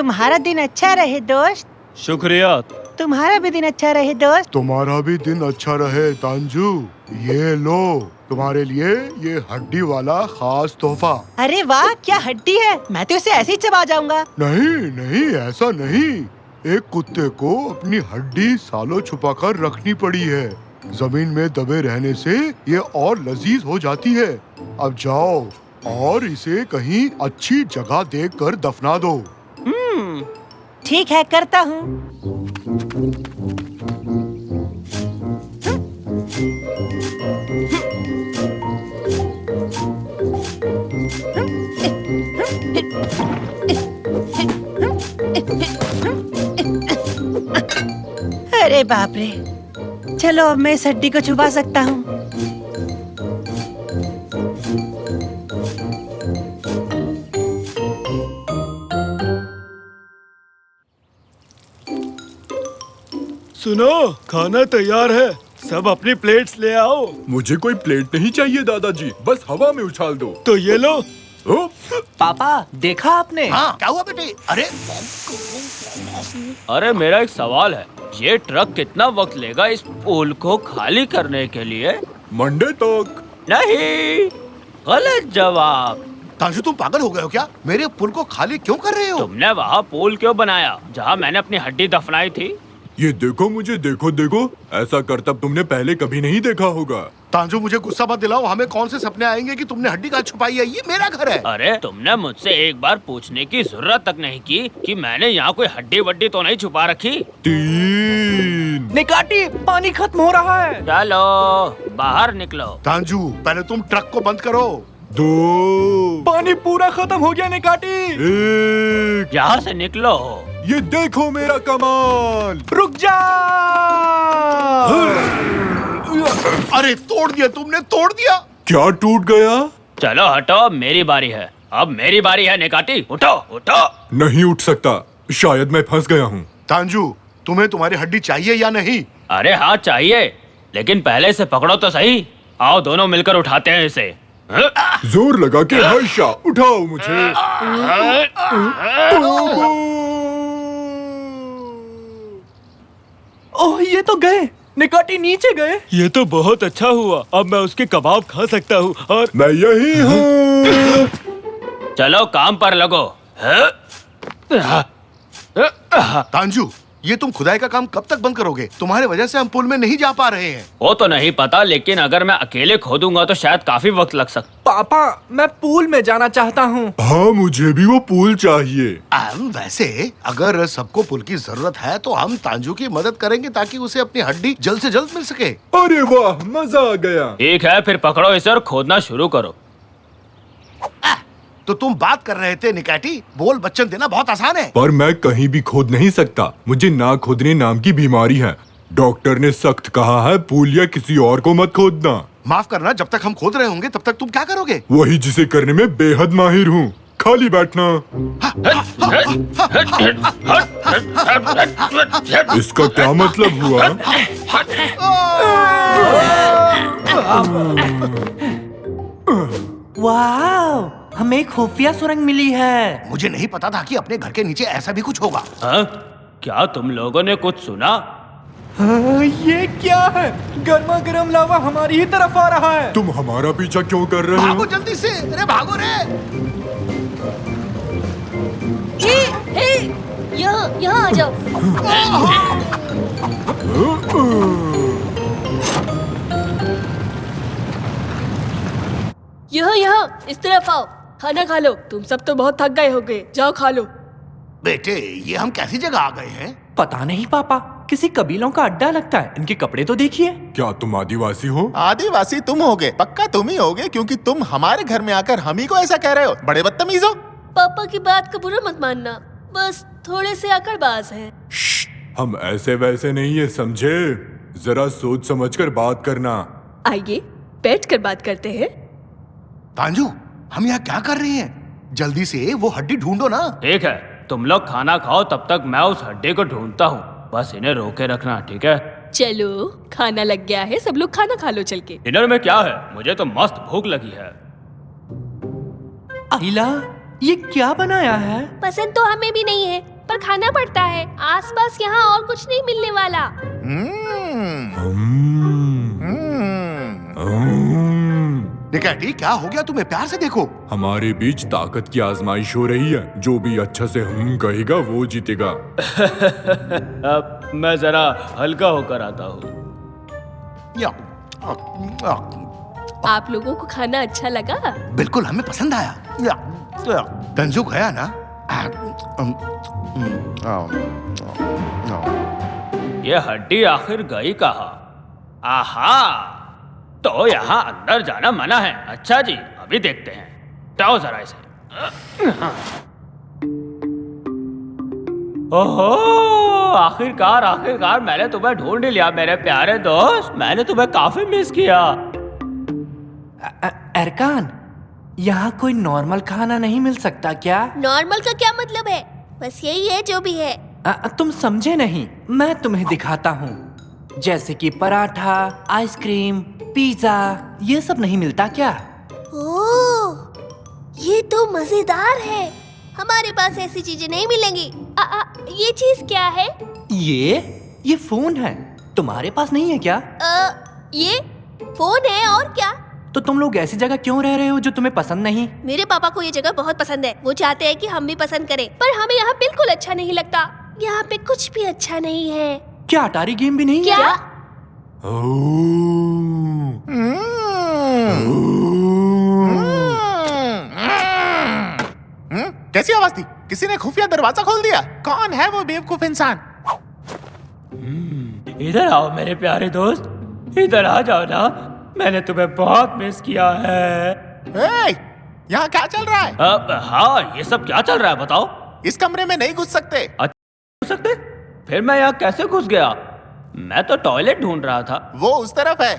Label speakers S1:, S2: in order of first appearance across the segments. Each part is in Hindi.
S1: तुम्हारा दिन अच्छा रहे दोस्त।
S2: शुक्रिया।
S1: तुम्हारा भी दिन अच्छा रहे दोस्त।
S3: तुम्हारा भी दिन अच्छा रहे तांजू। ये लो तुम्हारे लिए ये हड्डी वाला खास तोहफा।
S1: अरे वाह, क्या हड्डी है, मैं तो इसे ऐसे ही चबा जाऊंगा।
S3: नहीं नहीं, ऐसा नहीं। एक कुत्ते को अपनी हड्डी सालों छुपा कर रखनी पड़ी है। जमीन में दबे रहने से ये और लजीज हो जाती है। अब जाओ और इसे कहीं अच्छी जगह देख कर दफना दो।
S1: ठीक है, करता हूँ। अरे बाप रे, चलो अब मैं इस हड्डी को छुपा सकता हूँ।
S2: सुनो, खाना तैयार है, सब अपनी प्लेट्स ले आओ।
S4: मुझे कोई प्लेट नहीं चाहिए दादाजी, बस हवा में उछाल दो।
S2: तो ये लो।
S5: पापा, देखा आपने?
S6: हाँ, क्या हुआ बेटे?
S2: अरे मेरा एक सवाल है, ये ट्रक कितना वक्त लेगा इस पुल को खाली करने के लिए?
S4: मंडे तक।
S2: नहीं, गलत जवाब।
S6: तांशु, तुम पागल हो गए हो क्या? मेरे पुल को खाली क्यों कर रहे हो?
S2: तुमने वहाँ पुल क्यों बनाया जहाँ मैंने अपनी हड्डी दफनाई थी?
S4: ये देखो मुझे, देखो, ऐसा करतब तुमने पहले कभी नहीं देखा होगा।
S6: तांजू, मुझे गुस्सा मत दिलाओ। हमें कौन से सपने आएंगे कि तुमने हड्डी कहाँ छुपाई है? ये मेरा घर है।
S2: अरे तुमने मुझसे एक बार पूछने की जरूरत तक नहीं की कि मैंने यहाँ कोई हड्डी वड्डी तो नहीं छुपा रखी।
S4: 3।
S5: निकाटी, पानी खत्म हो रहा है।
S2: चलो बाहर निकलो।
S6: तांजू, पहले तुम ट्रक को बंद करो।
S4: 2।
S5: पानी पूरा खत्म हो गया निकाटी।
S4: 1।
S2: यहाँ से निकलो।
S4: ये देखो मेरा कमाल।
S5: रुक जा।
S6: अरे तोड़ दिया तुमने, तोड़ दिया।
S4: क्या टूट गया?
S2: चलो हटो, अब मेरी बारी है। अब मेरी बारी है निकाटी, उठो उठो।
S4: नहीं उठ सकता, शायद मैं फंस गया हूँ।
S6: तांजू, तुम्हें तुम्हारी हड्डी चाहिए या नहीं?
S2: अरे हाँ चाहिए, लेकिन पहले इसे पकड़ो तो सही। आओ दोनों मिलकर उठाते हैं इसे।
S4: जोर लगा के हर्षा, उठाओ मुझे।
S5: ओह, ये तो गए। निकाटी नीचे गए।
S2: ये तो बहुत अच्छा हुआ, अब मैं उसके कबाब खा सकता हूँ। और
S4: मैं यही हूँ।
S2: चलो काम पर लगो।
S6: तांजू, ये तुम खुदाई का काम कब तक बंद करोगे? तुम्हारे वजह से हम पुल में नहीं जा पा रहे हैं।
S2: वो तो नहीं पता, लेकिन अगर मैं अकेले खोदूंगा तो शायद काफी वक्त लग सकता।
S5: पापा, मैं पूल में जाना चाहता हूँ।
S4: हाँ, मुझे भी वो पूल चाहिए।
S6: वैसे अगर सबको पुल की जरूरत है तो हम तांजू की मदद करेंगे ताकि उसे अपनी हड्डी जल्द से जल्द मिल सके।
S4: अरे वाह, मजा आ गया।
S2: ठीक है, फिर पकड़ो इसे और खोदना शुरू करो।
S6: तो तुम बात कर रहे थे निकाटी, बोल बच्चन देना बहुत आसान है।
S4: पर मैं कहीं भी खोद नहीं सकता, मुझे ना खोदने नाम की बीमारी है। डॉक्टर ने सख्त कहा है, पूल या किसी और को मत खोदना।
S6: माफ करना, जब तक हम खोद रहे होंगे तब तक तुम क्या करोगे?
S4: वही जिसे करने में बेहद माहिर हूँ, खाली बैठना। इसका क्या मतलब हुआ?
S5: वाह, हमें खुफिया सुरंग मिली है।
S6: मुझे नहीं पता था कि अपने घर के नीचे ऐसा भी कुछ होगा।
S2: हाँ? क्या तुम लोगों ने कुछ सुना?
S5: ये क्या है? गर्मा गर्म लावा हमारी ही तरफ आ रहा है।
S4: तुम हमारा पीछा क्यों कर रहे
S6: भागो
S4: हो?
S6: जल्दी से, अरे भागो रे।
S7: यहाँ आ जाओ। यहाँ इस तरफ आओ, खाना खा लो। तुम सब तो बहुत थक गए होगे, जाओ खा लो।
S6: बेटे, ये हम कैसी जगह आ गए हैं?
S5: पता नहीं पापा, किसी कबीलों का अड्डा लगता है। इनके कपड़े तो देखिए।
S4: क्या तुम आदिवासी हो?
S8: आदिवासी तुम होगे, पक्का तुम ही होगे, क्योंकि तुम हमारे घर में आकर हम ही को ऐसा कह रहे हो। बड़े बदतमीज हो।
S7: पापा की बात का बुरा मत मानना, बस थोड़े से अकड़बाज हैं।
S4: हम ऐसे वैसे नहीं है, समझे? जरा सोच समझकर बात करना।
S7: आइए बैठ कर बात करते हैं।
S6: तांजू, हम यहाँ क्या कर रहे हैं? जल्दी से वो हड्डी ढूंढो ना।
S2: ठीक है, तुम लोग खाना खाओ, तब तक मैं उस हड्डी को ढूंढता हूँ। बस इन्हें रोके रखना, ठीक है?
S7: चलो, खाना लग गया है, सब लोग खाना खा लो चल के।
S2: डिनर में क्या है? मुझे तो मस्त भूख लगी है।
S5: आइला, ये क्या बनाया है?
S7: पसंद तो हमें भी नहीं है, पर खाना पड़ता है। आसपास यहाँ और कुछ नहीं मिलने वाला।
S6: निकैटी, क्या हो गया तुम्हें? प्यार से देखो।
S4: हमारे बीच ताकत की आजमाइश हो रही है। जो भी अच्छा से कहेगा वो जीतेगा।
S2: अब मैं जरा हल्का होकर आता हूँ।
S7: आप लोगों को खाना अच्छा लगा?
S6: बिल्कुल, हमें पसंद आया। तंजू गया ना?
S2: ये हड्डी आखिर गई कहाँ? आहा, तो यहाँ अंदर जाना मना है। अच्छा जी, अभी देखते हैं। जाओ जरा इसे। ओहो, आखिरकार मैंने तुम्हें ढूंढ लिया मेरे प्यारे दोस्त। मैंने तुम्हें काफी मिस किया।
S5: अरकान, यहाँ कोई नॉर्मल खाना नहीं मिल सकता क्या?
S7: नॉर्मल का क्या मतलब है? बस यही है जो भी है।
S5: तुम समझे नहीं, मैं तुम्हें दिखाता हूँ। जैसे कि पराठा, आइसक्रीम, पिज्जा, ये सब नहीं मिलता क्या?
S7: ओह, ये तो मजेदार है। हमारे पास ऐसी चीजें नहीं मिलेंगी। ये चीज क्या है?
S5: ये फोन है। तुम्हारे पास नहीं है क्या?
S7: ये फोन है और क्या?
S5: तो तुम लोग ऐसी जगह क्यों रह रहे हो जो तुम्हें पसंद नहीं?
S7: मेरे पापा को ये जगह बहुत पसंद है। वो चाहते हैं कि हम भी पसंद करें, पर हमें यहाँ बिल्कुल अच्छा नहीं लगता। यहाँ पे कुछ भी अच्छा नहीं है।
S5: क्या अटारी गेम भी नहीं
S7: क्या?
S5: है?
S8: कैसी आवाज थी? किसी ने खुफिया दरवाजा खोल दिया? कौन है वो बेवकूफ इंसान?
S2: इधर आओ मेरे प्यारे दोस्त, इधर आ जाओ ना। मैंने तुम्हें बहुत मिस किया है।
S8: यहाँ क्या चल रहा है?
S2: हाँ, ये सब क्या चल रहा है बताओ?
S8: इस कमरे में नहीं घुस सकते।
S2: घुस सकते? फिर मैं यहाँ कैसे घुस गया? मैं तो टॉयलेट ढूंढ रहा था।
S8: वो उस तरफ है,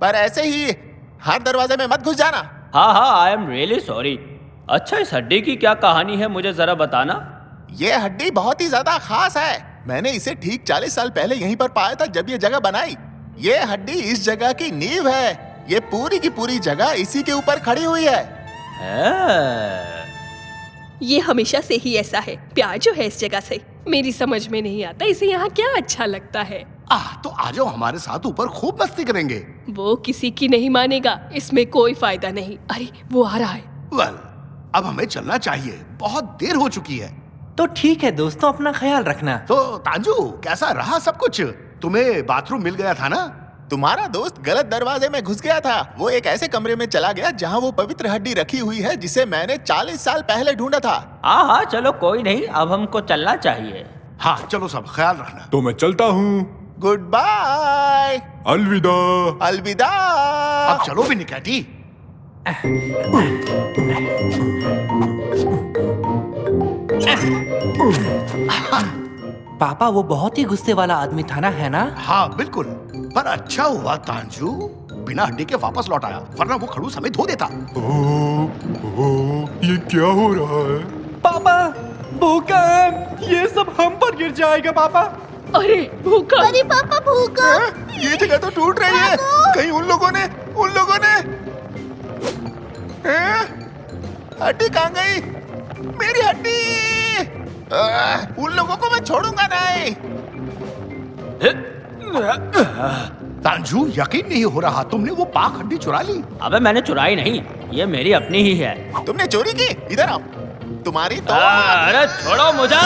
S8: पर ऐसे ही हर दरवाजे में मत घुस जाना।
S2: हाँ, आई एम रियली सॉरी। अच्छा, इस हड्डी की क्या कहानी है, मुझे जरा बताना।
S8: ये हड्डी बहुत ही ज्यादा खास है। मैंने इसे ठीक 40 साल पहले यहीं पर पाया था जब ये जगह बनाई। ये हड्डी इस जगह की नींव है। ये पूरी की पूरी जगह इसी के ऊपर खड़ी हुई है।
S7: ये हमेशा से ही ऐसा है। प्यार जो है इस जगह से, मेरी समझ में नहीं आता इसे यहाँ क्या अच्छा लगता है।
S6: तो आ जाओ हमारे साथ ऊपर, खूब मस्ती करेंगे।
S7: वो किसी की नहीं मानेगा, इसमें कोई फायदा नहीं। अरे वो आ रहा है।
S6: वेल, अब हमें चलना चाहिए, बहुत देर हो चुकी है।
S5: तो ठीक है दोस्तों, अपना ख्याल रखना।
S6: तो तांजू, कैसा रहा सब कुछ? तुम्हें बाथरूम मिल गया था ना?
S8: तुम्हारा दोस्त गलत दरवाजे में घुस गया था। वो एक ऐसे कमरे में चला गया जहाँ वो पवित्र हड्डी रखी हुई है जिसे मैंने 40 साल पहले ढूंढा था।
S2: हाँ, चलो कोई नहीं, अब हमको चलना चाहिए।
S6: हाँ चलो, सब ख्याल रखना।
S4: तो मैं चलता हूँ।
S8: Good bye.
S4: अलविदा।
S8: अलविदा।
S6: अब चलो भी निकैटी।
S5: पापा, वो बहुत ही गुस्से वाला आदमी था ना, है ना?
S6: हाँ बिल्कुल, पर अच्छा हुआ तांजू बिना हड्डी के वापस लौट आया, वरना वो खड़ूस हमें धो देता।
S4: ये क्या हो रहा है?
S5: पापा, भूकंप! ये सब हम पर गिर जाएगा पापा।
S7: अरे भूकंप!
S9: अरे पापा भूकंप!
S8: ये जगह तो टूट रही है। कहीं उन लोगों ने हड्डी कहाँ गई? मेरी हड्डी! उन लोगों को मैं छोड़ूंगा नहीं।
S6: तांजू, यकीन नहीं हो रहा, तुमने वो पाक हड्डी चुरा ली।
S2: अबे मैंने चुराई नहीं, ये मेरी अपनी ही है।
S8: तुमने चोरी की? इधर आओ। तुम्हारी तो
S2: अरे छोड़ो मुझे।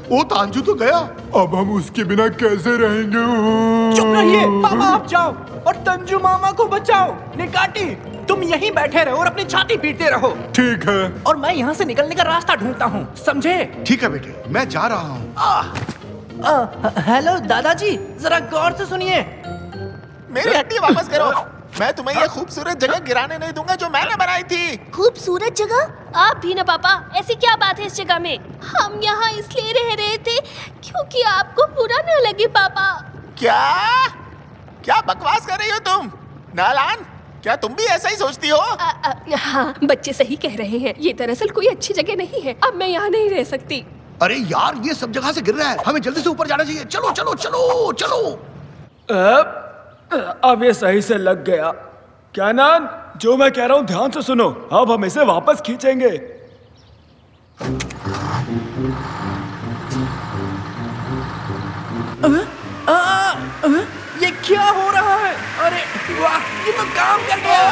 S6: वो तांजू तो गया।
S4: अब हम उसके बिना कैसे रहेंगे?
S5: चुप रहिए पापा, आप जाओ और तंजू मामा को बचाओ। निकाटी, तुम यहीं बैठे रहो और अपनी छाती पीटते रहो।
S4: ठीक है।
S5: और मैं यहाँ से निकलने का रास्ता ढूंढता हूँ, समझे?
S6: ठीक है बेटे, मैं जा रहा हूँ।
S5: हेलो दादाजी, जरा गौर से सुनिए।
S8: मेरी हड्डी वापस करो। मैं तुम्हें ये खूबसूरत जगह गिराने नहीं दूंगा जो मैंने बनाई थी।
S9: खूबसूरत जगह?
S7: आप भी ना पापा, ऐसी क्या बात है इस जगह में? हम यहाँ इसलिए रह रहे थे क्योंकि आपको बुरा न लगे पापा।
S8: क्या बकवास कर रही हो तुम? नालान, क्या तुम भी ऐसा ही सोचती हो?
S7: हाँ, बच्चे सही कह रहे हैं। ये दरअसल कोई अच्छी जगह नहीं है। अब मैं यहाँ नहीं रह सकती।
S6: अरे यार, ये सब जगह से गिर रहा है, हमें जल्दी से ऊपर जाना चाहिए। चलो चलो चलो चलो।
S10: अब ये सही से लग गया। क्या नान, जो मैं कह रहा हूँ ध्यान से सुनो। अब हम इसे वापस खींचेंगे।
S5: वाह, ये तो काम कर गया।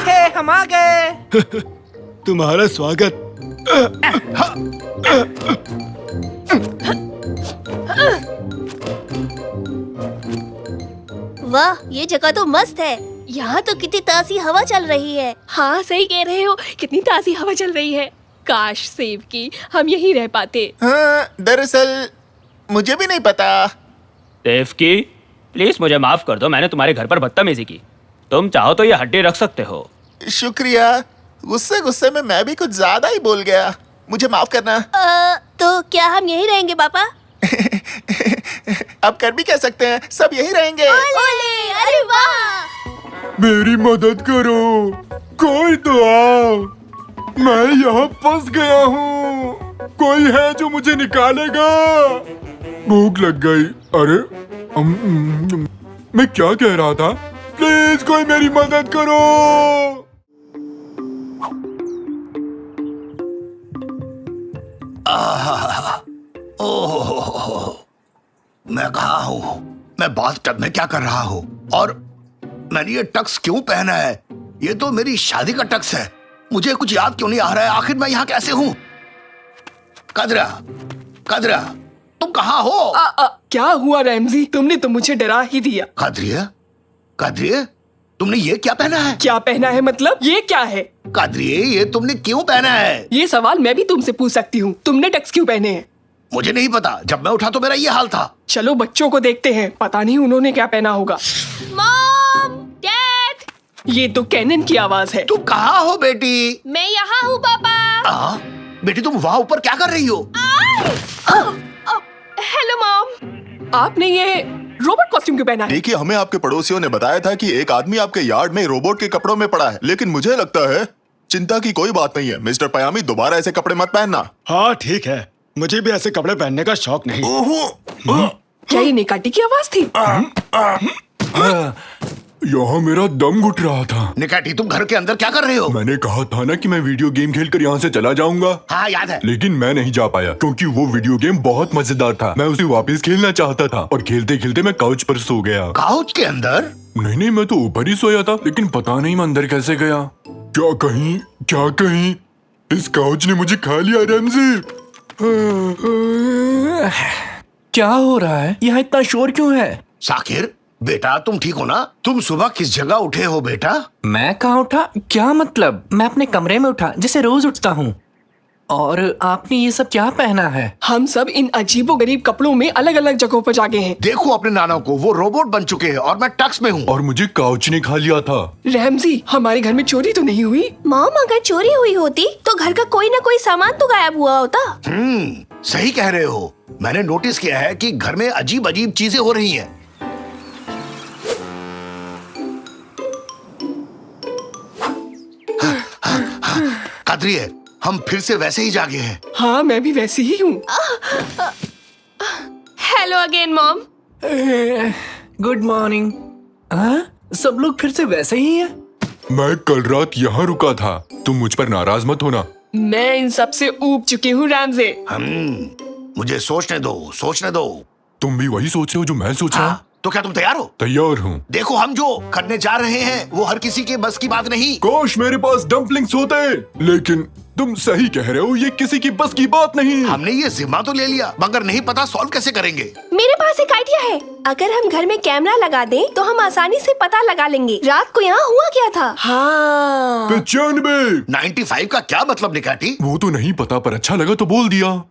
S1: हे हम आ गए।
S10: तुम्हारा स्वागत।
S7: वाह, ये जगह तो मस्त है। यहाँ तो कितनी ताज़ी हवा चल रही है।
S9: हाँ सही कह रहे हो, कितनी ताज़ी हवा चल रही है। काश सेब की हम यहीं रह पाते।
S8: हाँ, दरअसल मुझे भी नहीं पता।
S2: देव की प्लीज मुझे माफ कर दो, मैंने तुम्हारे घर पर बदतमीजी की। तुम चाहो तो ये हड्डी रख सकते हो।
S8: शुक्रिया। गुस्से गुस्से में मैं भी कुछ ज्यादा ही बोल गया, मुझे माफ करना।
S7: तो क्या हम यहीं रहेंगे पापा?
S8: अब कर भी कह सकते हैं, सब यहीं रहेंगे।
S7: ओले, अरे वाह!
S4: मेरी मदद करो, कोई तो आओ, मैं यहाँ फंस गया हूँ। कोई है जो मुझे निकालेगा? भूख लग गई। अरे मैं क्या कह रहा था? प्लीज कोई मेरी मदद करो।
S6: ओह, मैं कहाँ हूँ? मैं बाथटब में क्या कर रहा हूँ? और मैंने ये टक्स क्यों पहना है? ये तो मेरी शादी का टक्स है। मुझे कुछ याद क्यों नहीं आ रहा है? आखिर मैं यहाँ कैसे हूँ? कदरा, कदरा, तुम कहाँ हो?
S10: क्या हुआ रैमजी? तुमने तो मुझे डरा ही दिया।
S6: कदरिया, कदरिया, तुमने ये क्या पहना है?
S10: क्या पहना है मतलब? ये क्या है?
S6: कदरिया, ये तुमने क्यों पहना है?
S10: ये सवाल मैं भी तुमसे पूछ सकती हूँ। तुमने टक्स क्यों पहने हैं?
S6: मुझे नहीं पता, जब मैं उठा तो मेरा ये हाल था।
S10: चलो बच्चों को देखते हैं, पता नहीं उन्होंने क्या पहना होगा।
S7: मॉम, डैड,
S10: ये तो कैनन की आवाज है।
S6: तुम कहाँ हो बेटी?
S7: मैं यहाँ हूँ पापा।
S6: बेटी तुम वहाँ ऊपर क्या कर रही हो?
S10: हेलो मॉम, आपने ये रोबोट कॉस्ट्यूम क्यों पहना है?
S11: देखिए, हमें आपके पड़ोसियों ने बताया था कि एक आदमी आपके यार्ड में रोबोट के कपड़ों में पड़ा है, लेकिन मुझे लगता है चिंता की कोई बात नहीं है। मिस्टर पयामी, दोबारा ऐसे कपड़े मत पहनना।
S10: हाँ ठीक है, मुझे भी ऐसे कपड़े पहनने का शौक नहीं। क्या ये निकाटी की आवाज थी?
S4: यहाँ मेरा दम घुट रहा था।
S6: निकाटी, तुम घर के अंदर क्या कर रहे हो?
S4: मैंने कहा था ना कि मैं वीडियो गेम खेलकर यहाँ से चला जाऊंगा।
S6: हाँ याद है।
S4: लेकिन मैं नहीं जा पाया क्योंकि वो वीडियो गेम बहुत मजेदार था। मैं उसे वापस खेलना चाहता था और खेलते खेलते मैं काउच पर सो गया।
S6: काउच के अंदर?
S4: नहीं, मैं तो ऊपर ही सोया था, लेकिन पता नहीं मैं अंदर कैसे गया। क्या कहीं इस काउच ने मुझे खा लिया? रैमजी,
S5: क्या हो रहा है? यहाँ इतना शोर क्यों है?
S6: साकिर बेटा, तुम ठीक हो ना? तुम सुबह किस जगह उठे हो बेटा?
S5: मैं कहाँ उठा? क्या मतलब? मैं अपने कमरे में उठा, जैसे रोज उठता हूँ। और आपने ये सब क्या पहना है?
S10: हम सब इन अजीबोगरीब कपड़ों में अलग अलग जगहों पर जागे हैं।
S6: देखो अपने नाना को, वो रोबोट बन चुके हैं और मैं टक्स में हूँ।
S4: और मुझे काउच ने खा लिया था।
S10: रैमजी, हमारे घर में चोरी तो नहीं हुई?
S7: मॉम, अगर चोरी हुई होती तो घर का कोई ना कोई सामान तो गायब हुआ होता।
S6: सही कह रहे हो। मैंने नोटिस किया है कि घर में अजीब अजीब चीजें हो रही हैं। कदरिए, हम फिर से वैसे ही जागे हैं।
S10: हाँ, मैं भी वैसी ही हूँ।
S9: Hello again mom.
S5: Good morning. सब लोग फिर से वैसे ही हैं?
S4: मैं कल रात यहाँ रुका था, तुम मुझ पर नाराज मत होना।
S10: मैं इन सब से ऊब चुकी हूँ रैमजे।
S6: मुझे सोचने दो।
S4: तुम भी वही सोच रहे हो जो मैं सोच रहा हूँ?
S6: तो क्या तुम तैयार हो?
S4: तैयार हूँ।
S6: देखो, हम जो करने जा रहे हैं वो हर किसी के बस की बात नहीं।
S4: काश मेरे पास डम्पलिंग्स होते, लेकिन तुम सही कह रहे हो, ये किसी की बस की बात नहीं।
S6: हमने ये जिम्मा तो ले लिया, मगर नहीं पता सॉल्व कैसे करेंगे।
S7: मेरे पास एक आइडिया है। अगर हम घर में कैमरा लगा दें तो हम आसानी से पता लगा लेंगे रात को यहाँ हुआ क्या था।
S10: हाँ।
S4: 95।
S6: 95 का क्या मतलब निकाटी?
S4: वो तो नहीं पता, पर अच्छा लगा तो बोल दिया।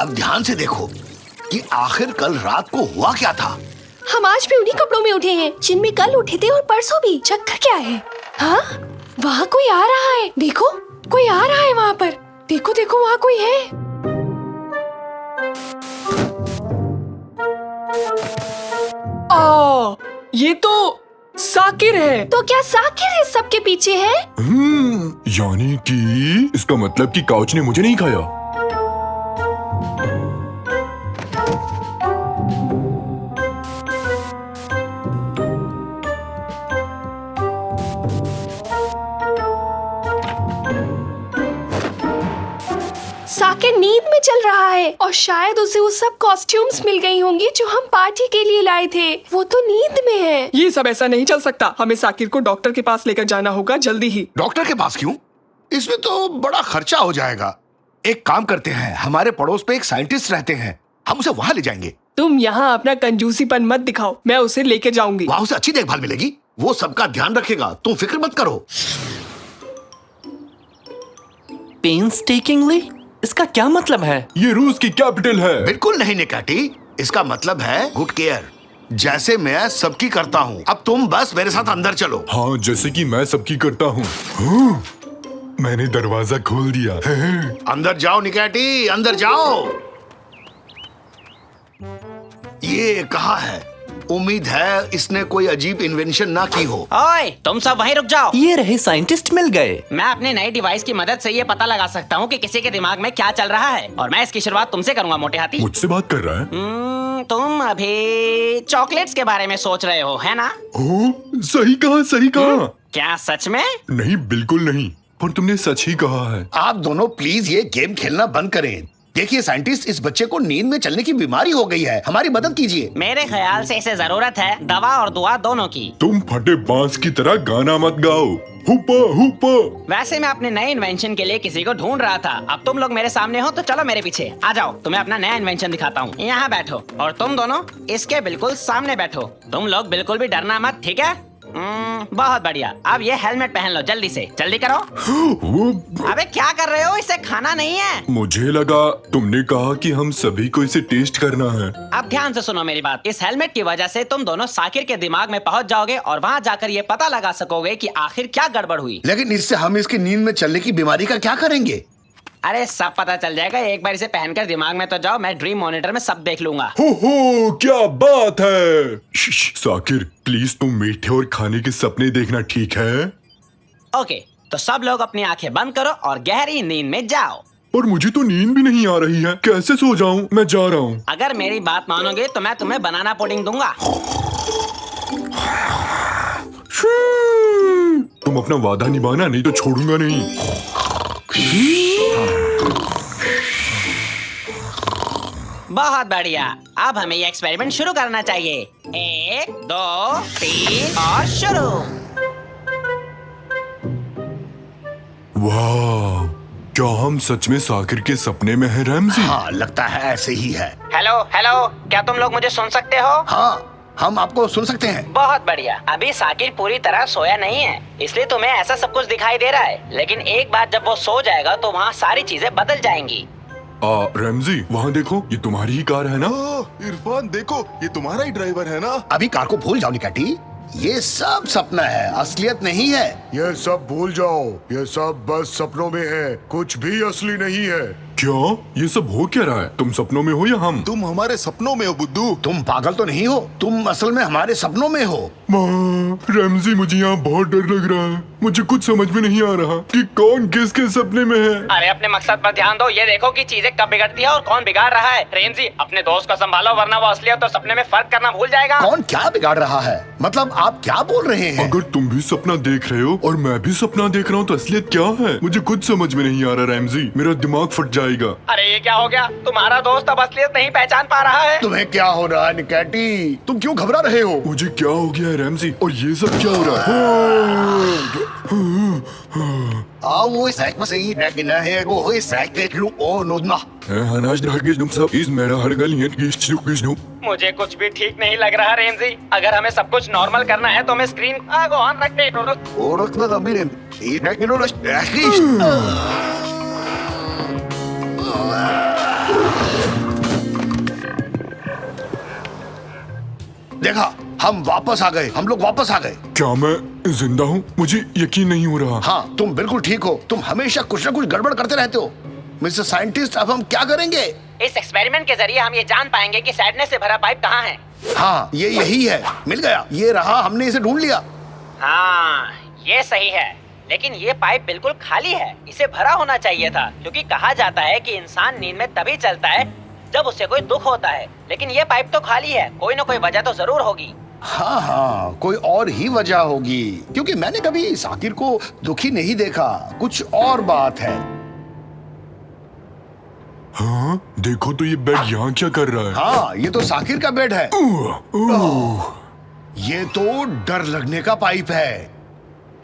S6: अब ध्यान से देखो कि आखिर कल रात को हुआ क्या था।
S7: हम आज भी उन्हीं कपड़ों में उठे हैं जिनमें कल उठे थे और परसों भी। चक्कर क्या है? हाँ, वहाँ कोई आ रहा है। देखो, कोई आ रहा है वहाँ पर। देखो देखो, वहाँ कोई है।
S10: ये तो साकिर है।
S7: तो क्या साकिर इस सब के पीछे है?
S4: यानी कि इसका मतलब कि काउच ने मुझे नहीं खाया।
S7: के नींद में चल रहा है और शायद उसे वो सब कॉस्ट्यूम्स मिल गई होंगी जो हम पार्टी के लिए लाए थे। वो तो नींद में है।
S12: ये सब ऐसा नहीं चल सकता। हमें साकिर को डॉक्टर के पास लेकर जाना होगा जल्दी ही।
S6: डॉक्टर के पास क्यों? इसमें तो बड़ा खर्चा हो जाएगा। एक काम करते हैं, हमारे पड़ोस पे एक साइंटिस्ट रहते हैं, हम उसे वहाँ ले जाएंगे।
S12: तुम यहाँ अपना कंजूसीपन मत दिखाओ, मैं उसे लेके जाऊंगी।
S6: वहाँ उसे अच्छी देखभाल मिलेगी, वो सबका ध्यान रखेगा, तुम फिक्र मत करो।
S5: पेन्सटेकिंगली? इसका क्या मतलब है?
S4: ये रूस की कैपिटल है।
S6: बिल्कुल नहीं निकाटी, इसका मतलब है गुड केयर, जैसे मैं सबकी करता हूँ। अब तुम बस मेरे साथ अंदर चलो।
S4: हाँ, जैसे कि मैं सबकी करता हूँ। हाँ, मैंने दरवाजा खोल दिया।
S6: अंदर जाओ निकाटी, अंदर जाओ। ये कहाँ है? उम्मीद है इसने कोई अजीब इन्वेंशन ना की हो।
S1: ओए, तुम सब वहीं रुक जाओ।
S5: ये रहे साइंटिस्ट मिल गए।
S1: मैं अपने नए डिवाइस की मदद से ये पता लगा सकता हूँ कि किसी के दिमाग में क्या चल रहा है, और मैं इसकी शुरुआत तुमसे करूंगा मोटे हाथी।
S4: मुझसे बात कर रहा है?
S1: तुम अभी चॉकलेट्स के बारे में सोच रहे हो, है ना?
S4: ओ, सही कहा, सही कहा।
S1: क्या सच में?
S4: नहीं, बिल्कुल नहीं, पर तुमने सच ही कहा है।
S6: आप दोनों प्लीज ये गेम खेलना बंद करें। देखिए साइंटिस्ट, इस बच्चे को नींद में चलने की बीमारी हो गई है, हमारी मदद कीजिए।
S1: मेरे ख्याल से इसे जरूरत है दवा और दुआ दोनों की।
S4: तुम फटे बांस की तरह गाना मत गाओ। हुपा हुपा।
S1: वैसे मैं अपने नए इन्वेंशन के लिए किसी को ढूंढ रहा था। अब तुम लोग मेरे सामने हो तो चलो मेरे पीछे आ जाओ, तुम्हें अपना नया इन्वेंशन दिखाता हूँ। यहाँ बैठो और तुम दोनों इसके बिल्कुल सामने बैठो। तुम लोग बिल्कुल भी डरना मत, ठीक है? बहुत बढ़िया। अब ये हेलमेट पहन लो, जल्दी से, जल्दी करो। अबे क्या कर रहे हो? इसे खाना नहीं है।
S4: मुझे लगा तुमने कहा कि हम सभी को इसे टेस्ट करना है।
S1: अब ध्यान से सुनो मेरी बात। इस हेलमेट की वजह से तुम दोनों साकिर के दिमाग में पहुंच जाओगे और वहां जाकर ये पता लगा सकोगे कि आखिर क्या गड़बड़ हुई।
S6: लेकिन इससे हम इसकी नींद में चलने की बीमारी का क्या करेंगे?
S1: अरे सब पता चल जाएगा। एक बार इसे पहनकर दिमाग में तो जाओ, मैं ड्रीम मॉनिटर में सब देख लूंगा।
S4: हो, क्या बात है। साकिर, प्लीज तुम मीठे और खाने के सपने देखना, ठीक है?
S1: ओके, तो सब लोग अपनी आंखें बंद करो और गहरी नींद में जाओ।
S4: पर मुझे तो नींद भी नहीं आ रही है, कैसे सो जाऊं? मैं जा रहा हूँ।
S1: अगर मेरी बात मानोगे तो मैं तुम्हें बनाना पुडिंग दूंगा।
S4: तुम अपना वादा निभाना, नहीं तो छोड़ूंगा नहीं।
S1: बहुत बढ़िया। अब हमें ये एक्सपेरिमेंट शुरू करना चाहिए। 1 2 3 और शुरू।
S4: वाह, क्या हम सच में साकिर के सपने में हैं रैमजी?
S6: हाँ, लगता है ऐसे ही है।
S1: हेलो हेलो, क्या तुम लोग मुझे सुन सकते हो?
S6: हाँ, हम आपको सुन सकते हैं।
S1: बहुत बढ़िया। अभी साकिर पूरी तरह सोया नहीं है, इसलिए तुम्हें ऐसा सब कुछ दिखाई दे रहा है, लेकिन एक बार जब वो सो जाएगा तो वहाँ सारी चीजें बदल जाएंगी।
S4: रैमजी, वहाँ देखो, ये तुम्हारी ही कार है ना?
S11: इरफान देखो, ये तुम्हारा ही ड्राइवर है ना?
S6: अभी कार को भूल जाओ निकाटी, ये सब सपना है, असलियत नहीं है।
S3: ये सब भूल जाओ, ये सब बस सपनों में है, कुछ भी असली नहीं है।
S4: क्या? ये सब हो क्या रहा है? तुम सपनों में हो या हम?
S11: तुम हमारे सपनों में हो बुद्धू।
S6: तुम पागल तो नहीं हो, तुम असल में हमारे सपनों में हो।
S4: माँ, रैमजी, मुझे यहाँ बहुत डर लग रहा है। मुझे कुछ समझ में नहीं आ रहा कि कौन किसके सपने में है।
S1: अरे अपने मकसद पर ध्यान दो। ये देखो कि चीजें कब बिगड़ती है और कौन बिगाड़ रहा है। रेमजी, अपने दोस्त को संभालो, वरना वो असलियत और सपने में फर्क करना भूल जाएगा।
S6: कौन क्या बिगाड़ रहा है? मतलब आप क्या बोल रहे हैं?
S4: अगर तुम भी सपना देख रहे हो और मैं भी सपना देख रहा हूँ तो असलियत क्या है? मुझे कुछ समझ में नहीं आ रहा रैमजी, मेरा दिमाग फट जाएगा।
S1: अरे ये क्या हो गया? तुम्हारा दोस्त अब असलियत नहीं पहचान पा रहा है।
S6: तुम्हें क्या हो रहा है निकाटी? तुम क्यों घबरा रहे हो?
S4: मुझे क्या हो गया है रैमजी, और ये सब क्या हो रहा है?
S6: वो
S1: मुझे कुछ भी ठीक नहीं लग रहा रेमजी। अगर हमें सब कुछ नॉर्मल करना है तो हमें स्क्रीन को ऑन रखते।
S6: देखा, हम वापस आ गए, हम लोग वापस आ गए।
S4: क्या मैं जिंदा हूँ? मुझे यकीन नहीं हो रहा।
S6: हाँ, तुम बिल्कुल ठीक हो। तुम हमेशा कुछ न कुछ गड़बड़ करते रहते हो। मिस्टर साइंटिस्ट, अब हम क्या करेंगे?
S1: इस एक्सपेरिमेंट के जरिए हम ये जान पाएंगे कि सैडनेस से भरा पाइप कहाँ है।
S6: हाँ, ये यही है। मिल गया, ये रहा, हमने इसे ढूंढ लिया।
S1: हाँ, ये सही है, लेकिन ये पाइप बिल्कुल खाली है। इसे भरा होना चाहिए था, क्योंकि कहा जाता है कि इंसान नींद में तभी चलता है जब उसे कोई दुख होता है। लेकिन ये पाइप तो खाली है, कोई ना कोई वजह तो जरूर होगी।
S6: हाँ हाँ, कोई और ही वजह होगी, क्योंकि मैंने कभी साकिर को दुखी नहीं देखा। कुछ और बात है।
S4: हाँ, देखो तो ये बेड यहाँ क्या कर रहा है?
S6: हाँ, ये तो साकिर का बेड है। ये तो डर लगने का पाइप है।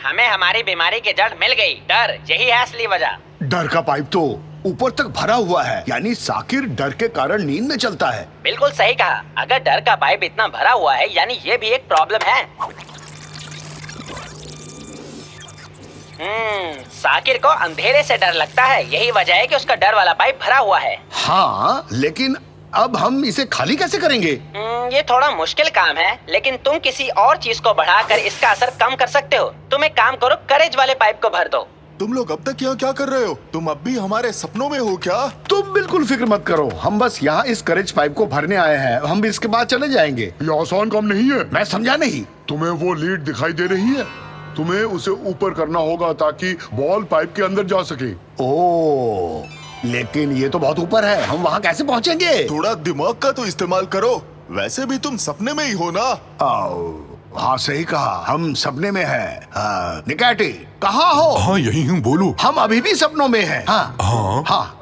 S1: हमें हमारी बीमारी की जड़ मिल गई, डर, यही है असली वजह।
S6: डर का पाइप तो ऊपर तक भरा हुआ है, यानी साकिर डर के कारण नींद में चलता है।
S1: बिल्कुल सही कहा। अगर डर का पाइप इतना भरा हुआ है यानी ये भी एक प्रॉब्लम है। साकिर को अंधेरे से डर लगता है, यही वजह है कि उसका डर वाला पाइप भरा हुआ है।
S6: हाँ, लेकिन अब हम इसे खाली कैसे करेंगे?
S1: ये थोड़ा मुश्किल काम है, लेकिन तुम किसी और चीज को बढ़ाकर इसका असर कम कर सकते हो। तुम एक काम करो, करेज वाले पाइप को भर दो।
S11: तुम लोग अब तक यहाँ क्या कर रहे हो? तुम अब भी हमारे सपनों में हो क्या?
S6: तुम बिल्कुल फिक्र मत करो, हम बस यहाँ इस करेज पाइप को भरने आए हैं। हम इसके बाद चले जाएंगे।
S3: ये आसान काम नहीं है।
S6: मैं समझा नहीं।
S3: तुम्हें वो लीड दिखाई दे रही है? तुम्हें उसे ऊपर करना होगा ताकि बॉल पाइप के अंदर जा सके।
S6: ओह, लेकिन ये तो बहुत ऊपर है, हम वहाँ कैसे पहुँचेंगे?
S11: थोड़ा दिमाग का तो इस्तेमाल करो। वैसे भी तुम सपने में ही हो ना?
S6: हाँ, सही कहा, हम सपने में हैं। निकाटी, कहाँ हो?
S4: हाँ, यही हूँ, बोलो।
S6: हम अभी भी सपनों में हैं। हाँ
S4: हाँ,
S6: हाँ,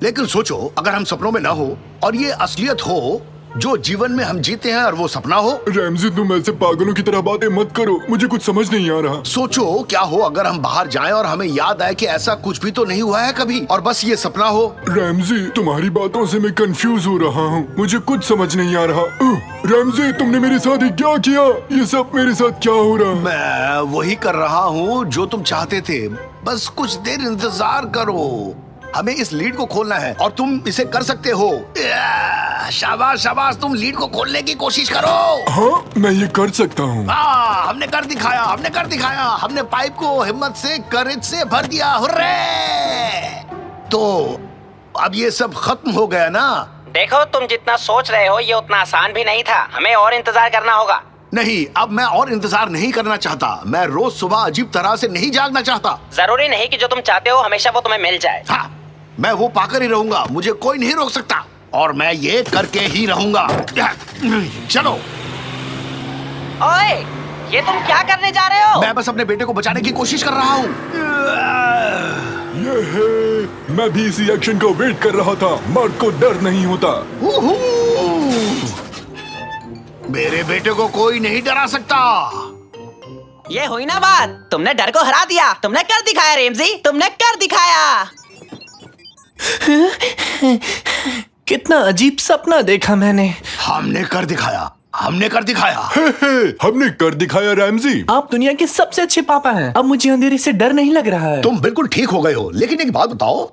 S6: लेकिन सोचो, अगर हम सपनों में ना हो और ये असलियत हो, जो जीवन में हम जीते हैं और वो सपना हो।
S4: रैमजी, तुम ऐसे पागलों की तरह बातें मत करो, मुझे कुछ समझ नहीं आ रहा।
S6: सोचो क्या हो अगर हम बाहर जाएं और हमें याद आए कि ऐसा कुछ भी तो नहीं हुआ है कभी, और बस ये सपना हो।
S4: रैमजी, तुम्हारी बातों से मैं कंफ्यूज हो रहा हूँ, मुझे कुछ समझ नहीं आ रहा। रैमजी, तुमने मेरे साथ ही क्या किया? ये सब मेरे साथ क्या हो रहा है?
S6: मैं वही कर रहा हूँ जो तुम चाहते थे, बस कुछ देर इंतजार करो। हमें इस लीड को खोलना है और तुम इसे कर सकते हो। शाबाश शाबाश, तुम लीड को खोलने की कोशिश करो।
S4: हाँ, मैं ये कर सकता हूँ।
S6: हाँ, हमने कर दिखाया, हमने कर दिखाया। हमने पाइप को हिम्मत से, करेज से भर दिया। हुर्रे! तो अब ये सब खत्म हो गया ना?
S1: देखो, तुम जितना सोच रहे हो ये उतना आसान भी नहीं था। हमें और इंतजार करना होगा।
S6: नहीं, अब मैं और इंतजार नहीं करना चाहता। मैं रोज सुबह अजीब तरह से नहीं जागना चाहता।
S1: जरूरी नहीं कि जो तुम चाहते हो हमेशा वो तुम्हें मिल जाए।
S6: हाँ, मैं वो पाकर ही रहूंगा, मुझे कोई नहीं रोक सकता, और मैं ये करके ही रहूंगा। चलो।
S1: ओए, ये तुम क्या करने जा रहे हो?
S6: मैं बस अपने बेटे को बचाने की कोशिश कर रहा हूँ।
S4: ये है, मैं भी इसी एक्शन का वेट कर रहा था। मर्द को डर नहीं होता।
S6: मेरे बेटे को कोई नहीं डरा सकता।
S1: ये हुई ना बात, तुमने डर को हरा दिया। तुमने कर दिखाया रेमजी, तुमने कर दिखाया।
S5: कितना अजीब सपना देखा मैंने।
S6: हमने कर दिखाया, हमने कर दिखाया।
S4: हमने कर दिखाया रैमजी।
S5: आप दुनिया के सबसे अच्छे पापा हैं। अब मुझे अंधेरे से डर नहीं लग रहा है।
S6: तुम बिल्कुल ठीक हो गए हो, लेकिन एक बात बताओ,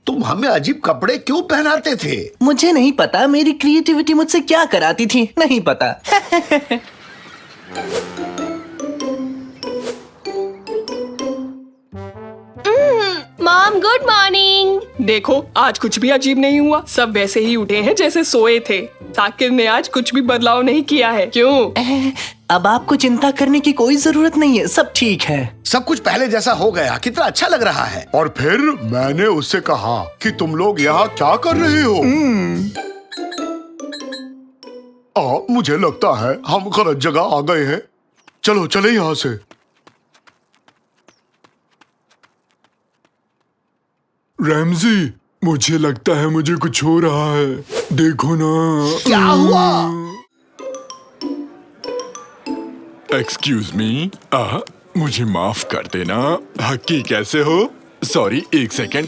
S6: तुम हमें अजीब कपड़े क्यों पहनाते थे?
S5: मुझे नहीं पता, मेरी क्रिएटिविटी मुझसे क्या कराती थी, नहीं पता।
S9: Mom, good morning.
S12: देखो, आज कुछ भी अजीब नहीं हुआ, सब वैसे ही उठे हैं जैसे सोए थे। साकिर ने आज कुछ भी बदलाव नहीं किया है। क्यों?
S5: अब आपको चिंता करने की कोई जरूरत नहीं है, सब ठीक है।
S6: सब कुछ पहले जैसा हो गया, कितना अच्छा लग रहा है।
S3: और फिर मैंने उससे कहा कि तुम लोग यहाँ क्या कर रहे हो? मुझे लगता है हम गलत जगह आ गए हैं। चलो चले यहाँ से।
S4: रैमजी, मुझे लगता है मुझे कुछ हो रहा है। देखो ना।
S6: क्या हुआ?
S4: एक्सक्यूज मी, मुझे माफ कर देना। हक्की, कैसे हो? सॉरी, एक सेकेंड।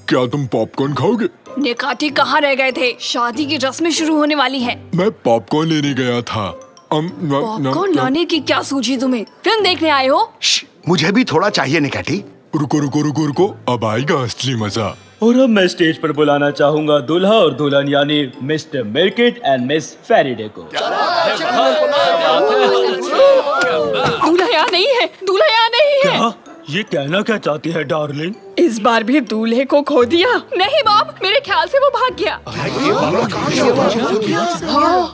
S4: क्या तुम पॉपकॉर्न खाओगे?
S9: निकाटी कहाँ रह गए थे? शादी की रस्में शुरू होने वाली हैं।
S4: मैं पॉपकॉर्न लेने गया था।
S9: पॉपकॉर्न लाने की क्या सूझी तुम्हें? फिल्म देखने आए हो?
S6: मुझे भी थोड़ा चाहिए निकाटी।
S4: रुको रुको रुको रुको, अब आएगा असली मजा।
S2: और अब मैं स्टेज पर बुलाना चाहूंगा दूल्हा और दुल्हन यानी मिस्टर मिर्किट एंड मिस फेरिडे को।
S9: दूल्हा यहाँ नहीं है, दूल्हा यहाँ नहीं है।
S2: क्या? ये कहना क्या चाहती है डार्लिंग?
S12: इस बार भी दूल्हे को खो दिया?
S9: नहीं मॉम, मेरे ख्याल से वो भाग गया।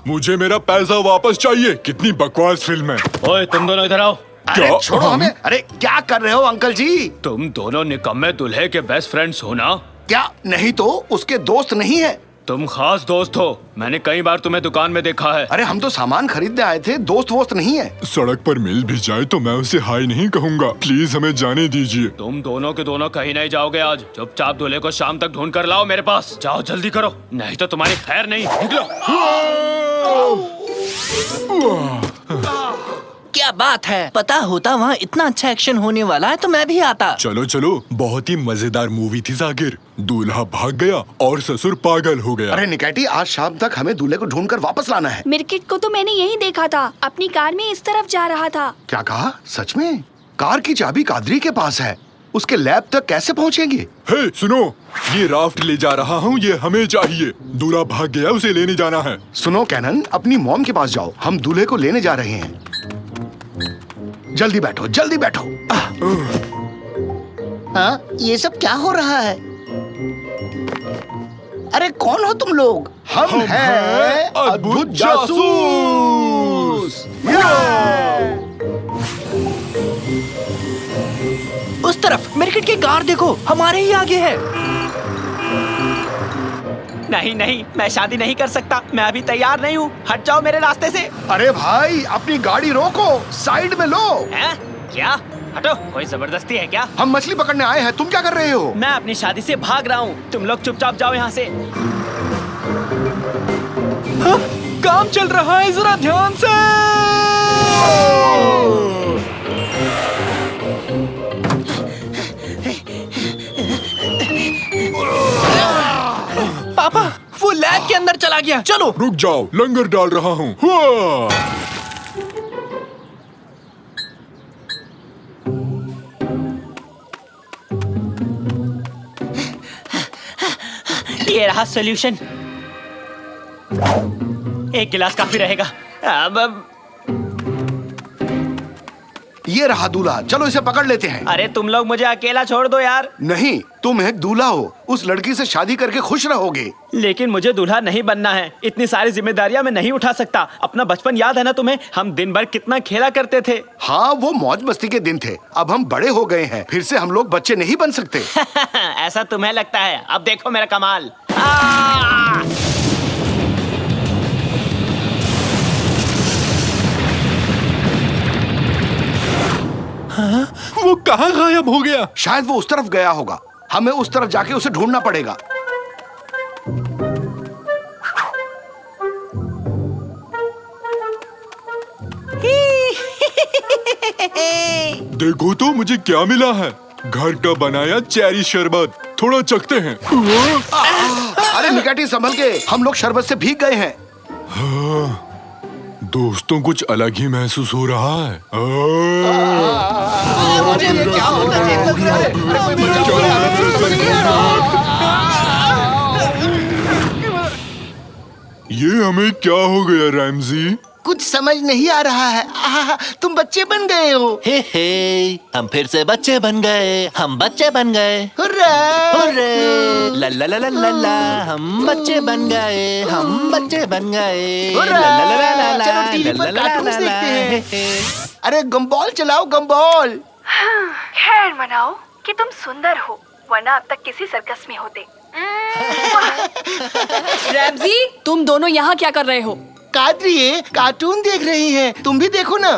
S4: मुझे मेरा पैसा वापस चाहिए। कितनी बकवास फिल्म है।
S2: ओए, तुम दोनों इधर आओ।
S6: अरे छोड़ो हमें। अरे क्या कर रहे हो अंकल जी?
S2: तुम दोनों निकम्मे दूल्हे के बेस्ट फ्रेंड्स हो ना?
S6: क्या नहीं तो उसके दोस्त नहीं है?
S2: तुम खास दोस्त हो, मैंने कई बार तुम्हें दुकान में देखा है।
S6: अरे हम तो सामान खरीदने आए थे, दोस्त वोस्त नहीं है।
S4: सड़क पर मिल भी जाए तो मैं उसे हाय नहीं कहूँगा। प्लीज हमें जाने दीजिए।
S2: तुम दोनों के दोनों कहीं नहीं जाओगे आज। चुपचाप दूल्हे को शाम तक ढूंढ कर लाओ मेरे पास। जाओ जल्दी करो, नहीं तो तुम्हारी खैर नहीं। निकलो।
S5: क्या बात है, पता होता वहाँ इतना अच्छा एक्शन होने वाला है तो मैं भी आता।
S4: चलो चलो, बहुत ही मजेदार मूवी थी जाकिर। दूल्हा भाग गया और ससुर पागल हो गया।
S6: अरे निकैटी, आज शाम तक हमें दूल्हे को ढूंढकर वापस लाना है।
S7: मिर्किट को तो मैंने यही देखा था, अपनी कार में इस तरफ जा रहा था।
S6: क्या कहा? सच में? कार की चाबी कादरी के पास है, उसके लैब तक कैसे पहुँचेंगे?
S4: हे सुनो, ये राफ्ट ले जा रहा हूँ, ये हमें चाहिए। दूल्हा भाग गया, उसे लेने जाना है।
S6: सुनो कैनन, अपनी मॉम के पास जाओ, हम दूल्हे को लेने जा रहे हैं। जल्दी बैठो, जल्दी बैठो।
S13: हाँ, ये सब क्या हो रहा है? अरे कौन हो तुम लोग?
S6: हम हैं अद्भुत जासूस।
S5: उस तरफ मिर्किट की कार देखो, हमारे ही आगे है।
S1: नहीं नहीं, मैं शादी नहीं कर सकता, मैं अभी तैयार नहीं हूँ। हट जाओ मेरे रास्ते से।
S6: अरे भाई, अपनी गाड़ी रोको, साइड में लो।
S1: हैं? क्या? हटो, कोई जबरदस्ती है क्या?
S6: हम मछली पकड़ने आए हैं, तुम क्या कर रहे हो?
S1: मैं अपनी शादी से भाग रहा हूँ, तुम लोग चुपचाप जाओ यहाँ से।
S5: हाँ, काम चल रहा है, जरा ध्यान से। पापा, वो लैब के अंदर चला गया। चलो
S4: रुक जाओ, लंगर डाल रहा हूँ।
S1: ये रहा सॉल्यूशन। एक गिलास काफी रहेगा। अब
S6: ये रहा दूल्हा, चलो इसे पकड़ लेते हैं।
S1: अरे तुम लोग मुझे अकेला छोड़ दो यार।
S6: नहीं, तुम एक दूल्हा हो, उस लड़की से शादी करके खुश रहोगे।
S1: लेकिन मुझे दूल्हा नहीं बनना है, इतनी सारी जिम्मेदारियां मैं नहीं उठा सकता। अपना बचपन याद है ना तुम्हें? हम दिन भर कितना खेला करते थे।
S6: हाँ, वो मौज मस्ती के दिन थे। अब हम बड़े हो गए हैं, फिर से हम लोग बच्चे नहीं बन सकते।
S1: ऐसा तुम्हें लगता है? अब देखो मेरा कमाल।
S4: हाँ? वो कहाँ गायब हो गया?
S6: शायद वो उस तरफ गया होगा, हमें उस तरफ जाके उसे ढूंढना पड़ेगा।
S4: देखो तो मुझे क्या मिला है, घर का बनाया चेरी शरबत। थोड़ा चखते हैं।
S6: अरे निकैटी, संभल के, हम लोग शरबत से भीग गए हैं।
S4: हाँ, दोस्तों कुछ अलग ही महसूस हो रहा है।
S13: मुझे ये क्या होता
S4: ये हमें क्या हो गया रैमजी?
S13: कुछ समझ नहीं आ रहा है। तुम बच्चे बन गए हो।
S5: हे हम फिर से बच्चे बन गए, हम बच्चे बन गए।
S13: हुर्रे!
S5: हुर्रे! ला ला ला ला ला ला, हम बच्चे बन गए, हम बच्चे बन गए।
S13: हुर्रे!
S5: ला ला ला ला ला,
S13: चलो टीवी
S5: ला ला
S13: पर
S5: ला
S13: कार्टून्स
S5: ला
S13: देखते
S5: ला,
S13: हैं। अरे गम्बॉल चलाओ, गम्बॉल।
S14: खैर मनाओ कि तुम सुंदर हो, वरना अब तक किसी सर्कस में होते।
S9: रैमजी, तुम दोनों यहाँ क्या कर रहे हो?
S13: कादरी, ये कार्टून देख रही हैं, तुम भी देखो ना।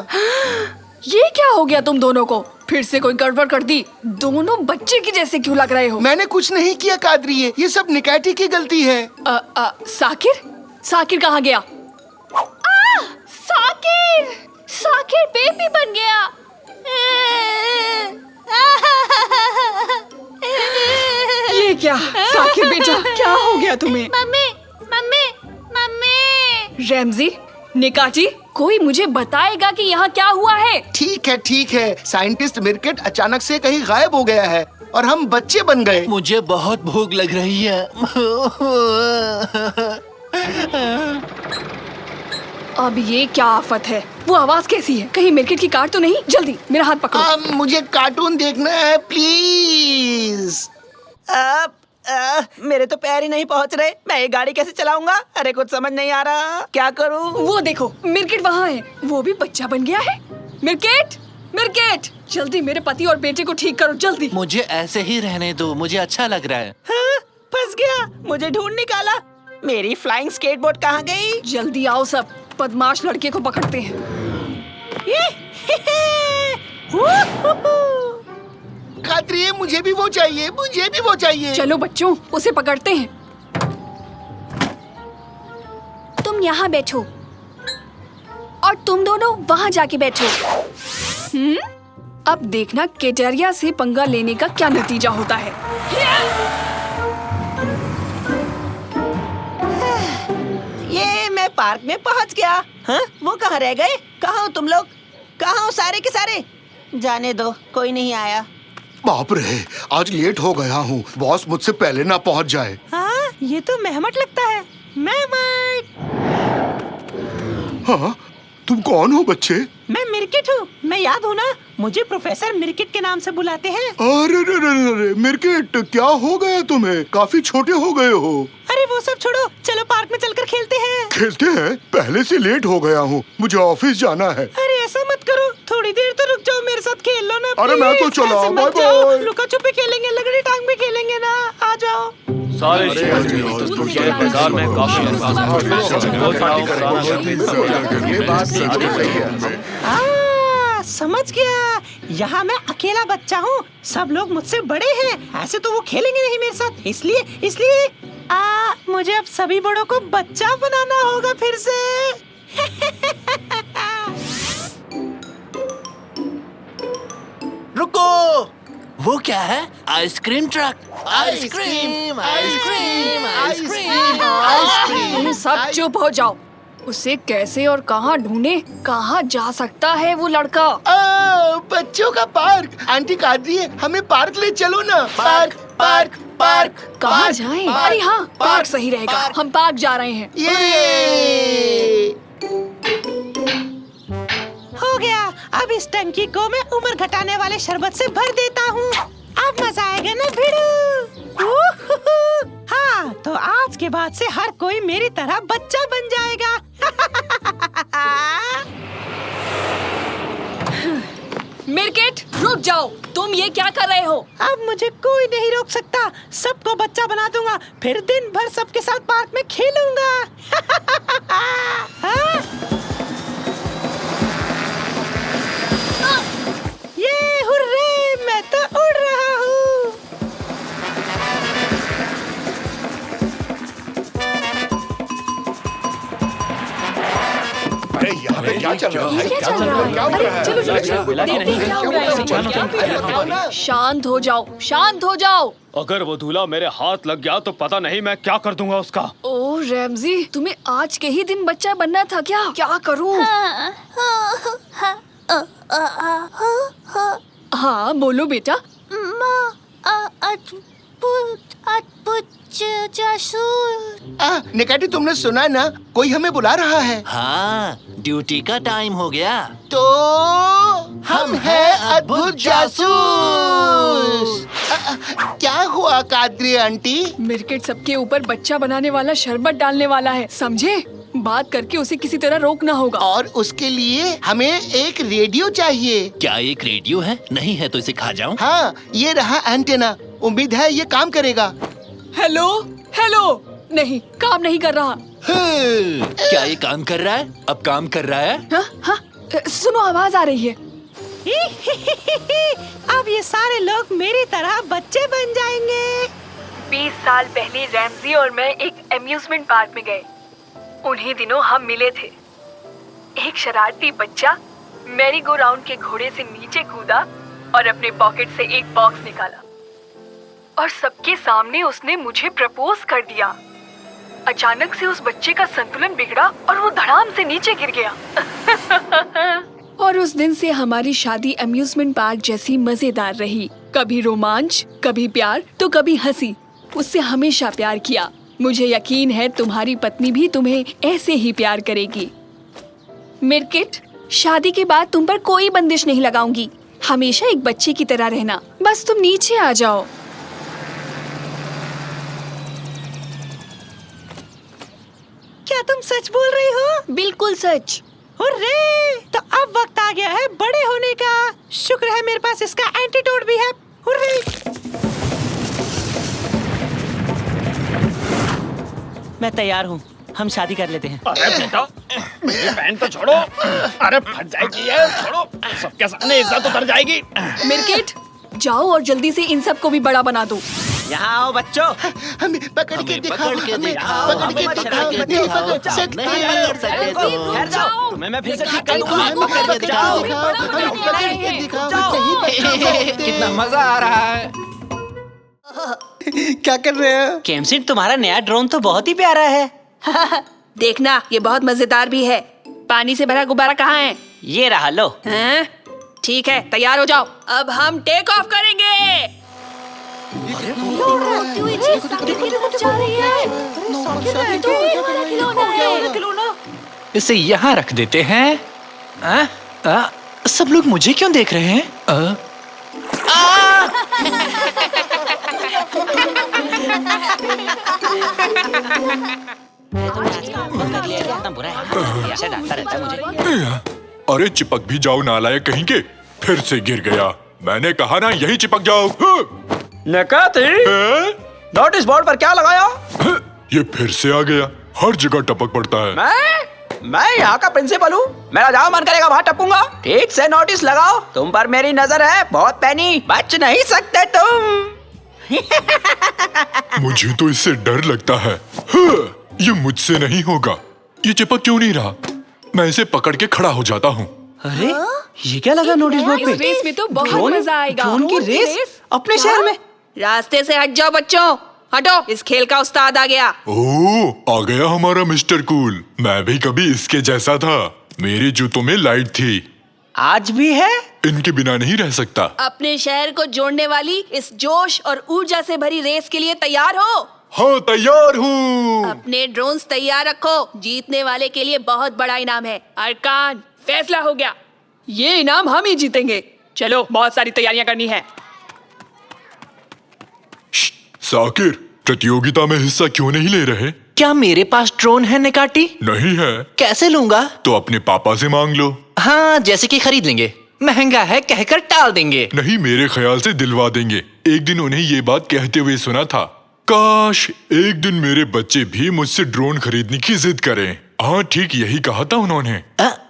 S9: ये क्या हो गया तुम दोनों को? फिर से कोई गड़बड़ कर दी? दोनों बच्चे की जैसे क्यों लग रहे हो?
S13: मैंने कुछ नहीं किया कादरी, ये सब निकैटी की गलती है।
S9: साकिर? साकिर कहाँ गया?
S7: साकिर! साकिर बेबी बन गया।
S9: ये क्या? साकिर बेटा, क्या हो गया तुम्हें?
S7: Mummy, mummy, mummy.
S9: रैमजी, निकाची, कोई मुझे बताएगा कि यहाँ क्या हुआ है?
S6: ठीक है, साइंटिस्ट मिर्किट अचानक से कहीं गायब हो गया है और हम बच्चे बन गए।
S5: मुझे बहुत भूख लग रही है।
S9: अब ये क्या आफत है? वो आवाज कैसी है? कहीं मिर्किट की कार तो नहीं? जल्दी मेरा हाथ पकड़ो।
S13: मुझे कार्टून देखना है, प्लीज।
S1: मेरे तो पैर ही नहीं पहुंच रहे, मैं ये गाड़ी कैसे चलाऊंगा? अरे कुछ समझ नहीं आ रहा, क्या करूं?
S9: वो देखो, मिर्किट वहाँ है, वो भी बच्चा बन गया है। मिर्किट, मिर्किट, जल्दी मेरे पति और बेटे को ठीक करो, जल्दी।
S5: मुझे ऐसे ही रहने दो, मुझे अच्छा लग रहा है।
S1: हाँ, फंस गया, मुझे ढूंढ निकाला। मेरी फ्लाइंग स्केटबोर्ड कहाँ गई?
S9: जल्दी आओ सब, बदमाश लड़के को पकड़ते हैं।
S13: कादरी, मुझे भी वो चाहिए, मुझे भी वो चाहिए।
S9: चलो बच्चों, उसे पकड़ते हैं।
S7: तुम यहाँ बैठो और तुम दोनों वहाँ जाके बैठो।
S9: अब देखना केटेरिया से पंगा लेने का क्या नतीजा होता है।
S1: ये मैं पार्क में पहुँच गया। हाँ, वो कहाँ रह गए? कहाँ हो तुम लोग? कहाँ हो सारे के सारे? जाने दो, कोई नहीं आया।
S3: बाप रे, आज लेट हो गया हूँ। बॉस मुझसे पहले ना पहुँच जाए।
S1: हाँ, ये तो मेहमट लगता है। मेहमट।
S3: हाँ, तुम कौन हो बच्चे?
S1: मैं मिर्किट हूँ। मैं याद हूँ ना, मुझे प्रोफेसर मिर्किट के नाम से बुलाते हैं।
S3: अरे रे रे रे रे, मिर्किट, क्या हो गया तुम्हें? काफी छोटे हो गए हो।
S1: अरे वो सब छोड़ो, चलो पार्क में चलकर खेलते हैं।
S3: खेलते हैं? पहले से लेट हो गया हूँ, मुझे ऑफिस जाना है।
S1: अरे ऐसा मत करो, थोड़ी देर तो रुक जाओ, मेरे साथ खेल लो ना।
S3: अरे मैं तो
S1: please,
S3: चला,
S1: ऐसे मत
S3: बाय
S1: जाओ।
S3: बाय।
S1: लुका छुपी खेलेंगे, लगड़ी टांग भी खेलेंगे ना, आ जाओ।
S2: सारे बाजार में काफी
S1: समझ गया, यहाँ मैं अकेला बच्चा हूँ, सब लोग मुझसे बड़े हैं। ऐसे तो वो खेलेंगे नहीं मेरे साथ, इसलिए मुझे अब सभी बड़ों को बच्चा बनाना होगा फिर से।
S13: रुको,
S5: वो क्या है? Ice cream truck.
S13: Ice cream, ice cream, ice cream,
S9: तुम
S13: आइसक्रीम।
S9: सब चुप हो जाओ। उसे कैसे और कहाँ ढूंढे? कहाँ जा सकता है वो लड़का?
S13: बच्चों का पार्क। आंटी कादरी, हमें पार्क ले चलो ना। Park, park, park.
S9: कहाँ जाएं? अरे हाँ, पार्क सही रहेगा। हम पार्क जा रहे हैं।
S13: ये
S1: हो गया, अब इस टंकी को मैं उम्र घटाने वाले शरबत से भर देता हूँ। अब मजा आएगा ना भिड़ू? हाँ, तो आज के बाद से हर कोई मेरी तरह बच्चा बन जाएगा।
S9: मिर्किट, रुक जाओ। तुम ये क्या कर रहे हो?
S1: अब मुझे कोई नहीं रोक सकता। सबको बच्चा बना दूंगा, फिर दिन भर सबके साथ पार्क में खेलूंगा। हाँ? ये हुर्रे, मैं तो उड़ रहा हूँ।
S6: अरे यहाँ पे क्या चल रहा है?
S9: क्या चल रहा है? अरे चलो चलो चलो। शांत हो जाओ, शांत हो जाओ।
S2: अगर वो दूल्हा मेरे हाथ लग गया तो पता नहीं मैं क्या कर दूंगा उसका।
S9: ओ रैमजी, तुम्हें आज के ही दिन बच्चा बनना था क्या? क्या करूं? हाँ बोलो बेटा।
S13: निकाटी, तुमने सुना ना, कोई हमें बुला रहा है।
S5: हाँ, ड्यूटी का टाइम हो गया।
S13: तो हम हैं अद्भुत जासूस। क्या हुआ कादरी आंटी?
S9: मिर्किट सबके ऊपर बच्चा बनाने वाला शरबत डालने वाला है, समझे? बात करके उसे किसी तरह रोकना होगा।
S13: और उसके लिए हमें एक रेडियो चाहिए।
S5: क्या एक रेडियो है? नहीं है तो इसे खा जाऊं?
S13: हाँ, ये रहा एंटेना। उम्मीद है ये काम करेगा।
S9: हेलो हेलो, नहीं, काम नहीं कर रहा।
S5: क्या ये काम कर रहा है? अब काम कर रहा है?
S9: हाँ हाँ, सुनो, आवाज आ रही है।
S1: अब ये सारे लोग मेरी तरह बच्चे बन जाएंगे।
S14: 20 साल पहले रैमजी और मैं एक एम्यूजमेंट पार्क में गए। उन्हीं दिनों हम मिले थे। एक शरारती बच्चा मैरी गो राउंड के घोड़े से नीचे कूदा और अपने पॉकेट से एक बॉक्स निकाला और सबके सामने उसने मुझे प्रपोज कर दिया। अचानक से उस बच्चे का संतुलन बिगड़ा और वो धड़ाम से नीचे गिर गया।
S9: और उस दिन से हमारी शादी अम्यूजमेंट पार्क जैसी मजेदार रही। कभी रोमांच, कभी प्यार, तो कभी हंसी। उससे हमेशा प्यार किया। मुझे यकीन है तुम्हारी पत्नी भी तुम्हें ऐसे ही प्यार करेगी। मिर्किट, शादी के बाद तुम पर कोई बंदिश नहीं लगाऊंगी। हमेशा एक बच्चे की तरह रहना। बस तुम नीचे आ जाओ।
S1: क्या तुम सच बोल रही हो?
S9: बिल्कुल सच।
S1: हुर्रे! तो अब वक्त आ गया है बड़े होने का। शुक्र है मेरे पास इसका एंटीडोट भी है। हुर्रे! मैं तैयार हूँ, हम शादी कर लेते हैं।
S2: अरे बेटा, मेरी बहन तो छोड़ो। अरे फट जाएगी ये, छोड़ो। सबके सामने इज्जत उतर जाएगी।
S9: मिर्किट, जाओ और जल्दी से इन सब को भी बड़ा बना दो।
S1: यहाँ आओ बच्चों।
S13: हमें पकड़ के दिखाओ, हमें पकड़ के दिखाओ, नहीं पकड़ सकते
S1: ठहर जाओ, तुम्हें मैं फिर से ठीक कर दूंगा।
S13: हमें पकड़ के दिखाओ, हमें पकड़ के दिखाओ, नहीं
S5: कितना मजा आ रहा है।
S13: क्या कर रहे हो?
S1: केमसिन, तुम्हारा नया ड्रोन तो बहुत ही प्यारा है।
S9: देखना, ये बहुत मजेदार भी है। पानी से भरा गुब्बारा कहाँ है?
S1: ये रहा लो।
S9: हैं? ठीक है, तैयार हो जाओ, अब हम टेक ऑफ करेंगे।
S5: इसे यहाँ रख देते हैं। सब लोग मुझे क्यों देख रहे हैं?
S1: इतना बुरा है, ऐसे डांटता रहता है मुझे।
S4: अरे चिपक भी जाओ नालायक कहीं के, फिर से गिर गया। मैंने कहा ना यहीं चिपक जाओ।
S2: नकाती, नोटिस बोर्ड पर क्या लगाया?
S4: ये फिर से आ गया, हर जगह टपक पड़ता है।
S1: मैं यहाँ का प्रिंसिपल हूँ, मेरा जहाँ मन करेगा वहाँ टपूंगा। ठीक से नोटिस लगाओ, तुम पर मेरी नजर है, बहुत पैनी, बच नहीं सकते तुम।
S4: मुझे तो इससे डर लगता है। ये मुझसे नहीं होगा। ये चिपक क्यों नहीं रहा? मैं इसे पकड़ के खड़ा हो जाता हूँ।
S1: अरे ये क्या लगा नोटिस बोर्ड पे?
S9: इस रेस में तो बहुत मजा आएगा।
S1: ड्रोन की रेस अपने शहर में?
S9: रास्ते से हट जाओ बच्चों, हटो, इस खेल का उस्ताद आ गया।
S4: ओह, आ गया हमारा मिस्टर कूल। मैं भी कभी इसके जैसा था। मेरे जूतों में लाइट थी।
S1: आज भी है?
S4: इनके बिना नहीं रह सकता।
S9: अपने शहर को जोड़ने वाली इस जोश और ऊर्जा से भरी रेस के लिए तैयार हो?
S4: हाँ, तैयार हूँ।
S9: अपने ड्रोन्स तैयार रखो, जीतने वाले के लिए बहुत बड़ा इनाम है। अरकान, फैसला हो गया, ये इनाम हम ही जीतेंगे। चलो, बहुत सारी तैयारियां करनी है।
S4: साकिर, प्रतियोगिता में हिस्सा क्यों नहीं ले रहे?
S5: क्या मेरे पास ड्रोन है निकाटी?
S4: नहीं है।
S5: कैसे लूंगा?
S4: तो अपने पापा से मांग लो।
S5: हाँ, जैसे कि खरीद लेंगे। महंगा है कहकर टाल देंगे।
S4: नहीं, मेरे ख्याल से दिलवा देंगे। एक दिन उन्हें ये बात कहते हुए सुना था, काश एक दिन मेरे बच्चे भी मुझसे ड्रोन खरीदने की जिद करें। हाँ, ठीक यही कहा था उन्होंने।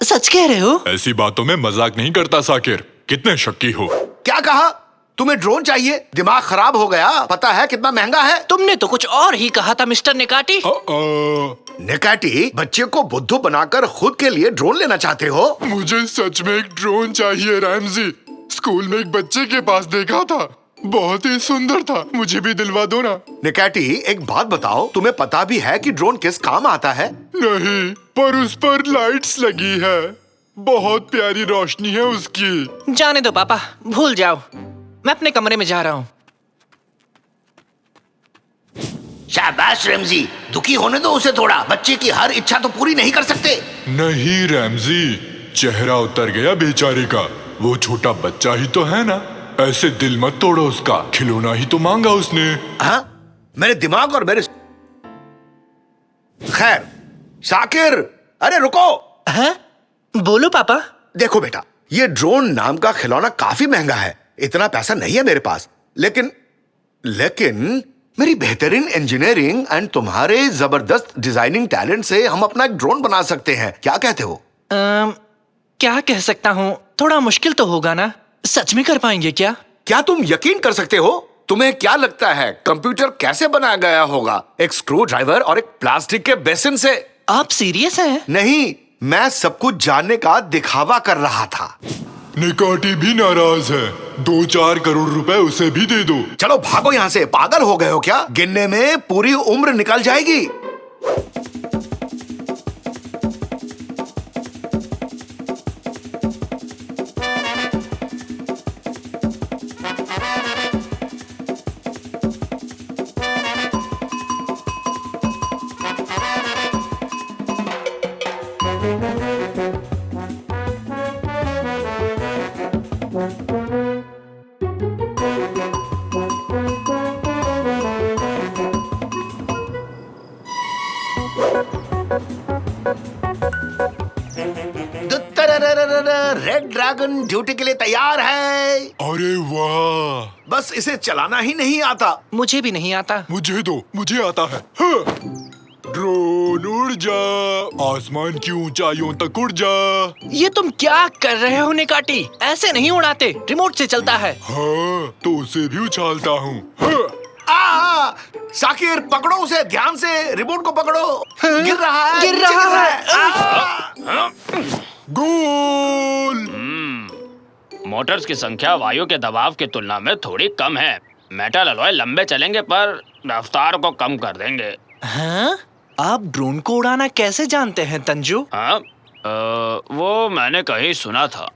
S5: सच कह रहे हो?
S4: ऐसी बातों में मजाक नहीं करता साकिर। कितने शक्की हो।
S6: क्या कहा? तुम्हें ड्रोन चाहिए? दिमाग खराब हो गया? पता है कितना महंगा है?
S5: तुमने तो कुछ और ही कहा था मिस्टर निकाटी।
S6: निकाटी, बच्चे को बुद्धू बनाकर खुद के लिए ड्रोन लेना चाहते हो?
S4: मुझे सच में एक ड्रोन चाहिए रैमजी। स्कूल में एक बच्चे के पास देखा था, बहुत ही सुंदर था। मुझे भी दिलवा दो ना।
S6: निकाटी, एक बात बताओ, तुम्हें पता भी है कि ड्रोन किस काम आता है?
S4: नहीं, पर उस पर लाइट्स लगी है। बहुत प्यारी रोशनी है उसकी।
S5: जाने दो पापा, भूल जाओ। मैं अपने कमरे में जा रहा हूँ।
S6: शाबाश रैमजी, दुखी होने दो उसे थोड़ा। बच्चे की हर इच्छा तो पूरी नहीं कर सकते।
S4: नहीं रैमजी, चेहरा उतर गया बेचारे का। वो छोटा बच्चा ही तो है ना। ऐसे दिल मत तोड़ो उसका, खिलौना ही तो मांगा उसने।
S6: हाँ, मेरे दिमाग और मेरे खैर। शाकिर, अरे रुको।
S5: हाँ? बोलो पापा।
S6: देखो बेटा, ये ड्रोन नाम का खिलौना काफी महंगा है। इतना पैसा नहीं है मेरे पास, लेकिन मेरी बेहतरीन इंजीनियरिंग एंड तुम्हारे जबरदस्त डिजाइनिंग टैलेंट से हम अपना एक ड्रोन बना सकते हैं। क्या कहते हो?
S5: क्या कह सकता हूँ, थोड़ा मुश्किल तो होगा ना। सच में कर पाएंगे क्या?
S6: क्या तुम यकीन कर सकते हो? तुम्हें क्या लगता है कंप्यूटर कैसे बनाया गया होगा? एक स्क्रू ड्राइवर और एक प्लास्टिक के बेसिन से।
S5: आप सीरियस हैं?
S6: नहीं, मैं सब कुछ जानने का दिखावा कर रहा था।
S4: निकाटी भी नाराज है। 2-4 करोड़ रुपए उसे भी दे दो।
S6: चलो भागो यहाँ से, पागल हो गए हो क्या? गिनने में पूरी उम्र निकल जाएगी। रेड ड्रैगन ड्यूटी के लिए तैयार है।
S4: अरे वाह!
S6: बस इसे चलाना ही नहीं आता।
S5: मुझे भी नहीं आता।
S4: मुझे दो, मुझे आता है। हाँ। ड्रोन उड़ जा, आसमान की ऊंचाइयों तक उड़ जा।
S5: ये तुम क्या कर रहे हो निकाटी? ऐसे नहीं उड़ाते, रिमोट से चलता है।
S4: हाँ, तो उसे भी उछालता हूँ।
S6: साकिर पकड़ो उसे, ध्यान से, रिमोट को पकड़ो। गिर रहा है,
S5: गिर
S6: नीचे
S5: रहा
S6: है।
S4: गोल।
S2: मोटर्स की संख्या वायु के दबाव की तुलना में थोड़ी कम है। मेटल अलॉय लंबे चलेंगे पर रफ्तार को कम कर देंगे।
S5: हाँ? आप ड्रोन को उड़ाना कैसे जानते हैं तंजू?
S2: हाँ, वो मैंने कहीं सुना था।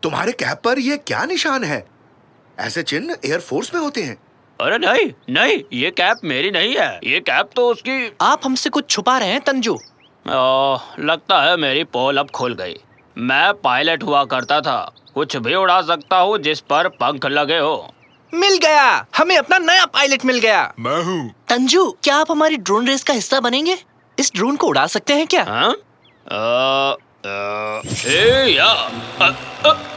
S6: तुम्हारे कैप पर ये क्या निशान है? ऐसे चिन्ह एयरफोर्स में होते हैं।
S2: अरे नहीं नहीं, ये कैप मेरी नहीं है, ये कैप तो उसकी।
S5: आप हमसे कुछ छुपा रहे हैं तंजू।
S2: लगता है मेरी पोल अब खुल गई। मैं पायलट हुआ करता था, कुछ भी उड़ा सकता हूँ जिस पर पंख लगे हो।
S5: मिल गया, हमें अपना नया पायलट मिल गया।
S4: मैं हूँ।
S5: तंजू, क्या आप हमारी ड्रोन रेस का हिस्सा बनेंगे? इस ड्रोन को उड़ा सकते हैं क्या?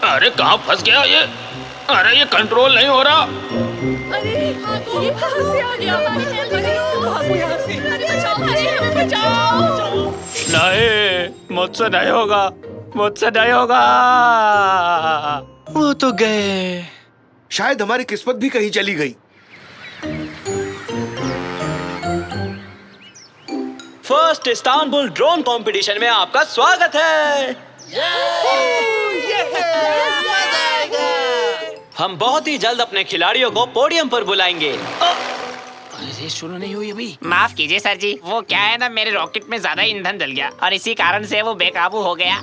S2: अरे कहाँ फंस गया ये? अरे ये कंट्रोल नहीं हो रहा।
S9: अरे ये कहाँ से आ गया? भागो यहाँ से। अरे बचाओ।
S2: नहीं, मुझसे नहीं होगा, मुझसे नहीं होगा।
S5: वो तो गए।
S6: शायद हमारी किस्मत भी कहीं चली गई।
S5: फर्स्ट इस्तांबुल ड्रोन कंपटीशन में आपका स्वागत है। हम बहुत ही जल्द अपने खिलाड़ियों को पोडियम पर बुलाएंगे।
S1: अरे शुरू नहीं हुई अभी। माफ कीजिए सर जी, वो क्या है ना, मेरे रॉकेट में ज्यादा ईंधन जल गया और इसी कारण से वो बेकाबू हो गया।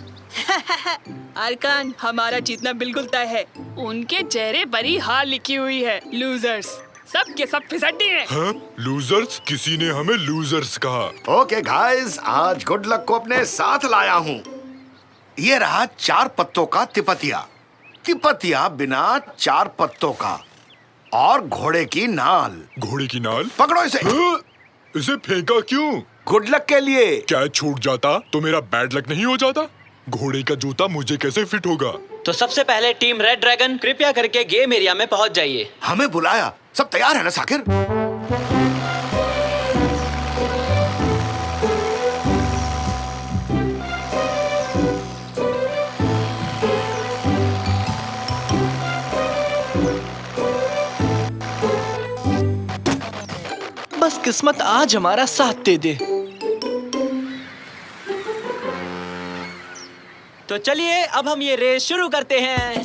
S9: अरकान, हमारा जीतना बिल्कुल तय है। उनके चेहरे पर ही हार लिखी हुई है। लूजर्स, सब के सब फिसड्डी हैं।
S4: हाँ? लूजर्स? किसी ने हमें लूजर्स कहा।
S6: ओके गाइस, आज गुड लक को अपने साथ लाया हूँ। ये रहा 4 पत्तों का तिपतिया। तिपतिया बिना 4 पत्तों का, और घोड़े की नाल।
S4: घोड़े की नाल?
S6: पकड़ो इसे।
S4: हाँ? इसे फेंका क्यों?
S6: गुड लक के लिए।
S4: क्या छूट जाता तो मेरा बैड लक नहीं हो जाता? घोड़े का जूता मुझे कैसे फिट होगा?
S5: तो सबसे पहले टीम रेड ड्रैगन, कृपया करके गेम एरिया में पहुंच जाइए।
S6: हमें बुलाया, सब तैयार है ना साकिर?
S5: बस किस्मत आज हमारा साथ दे दे। तो चलिए अब हम ये रेस शुरू करते हैं।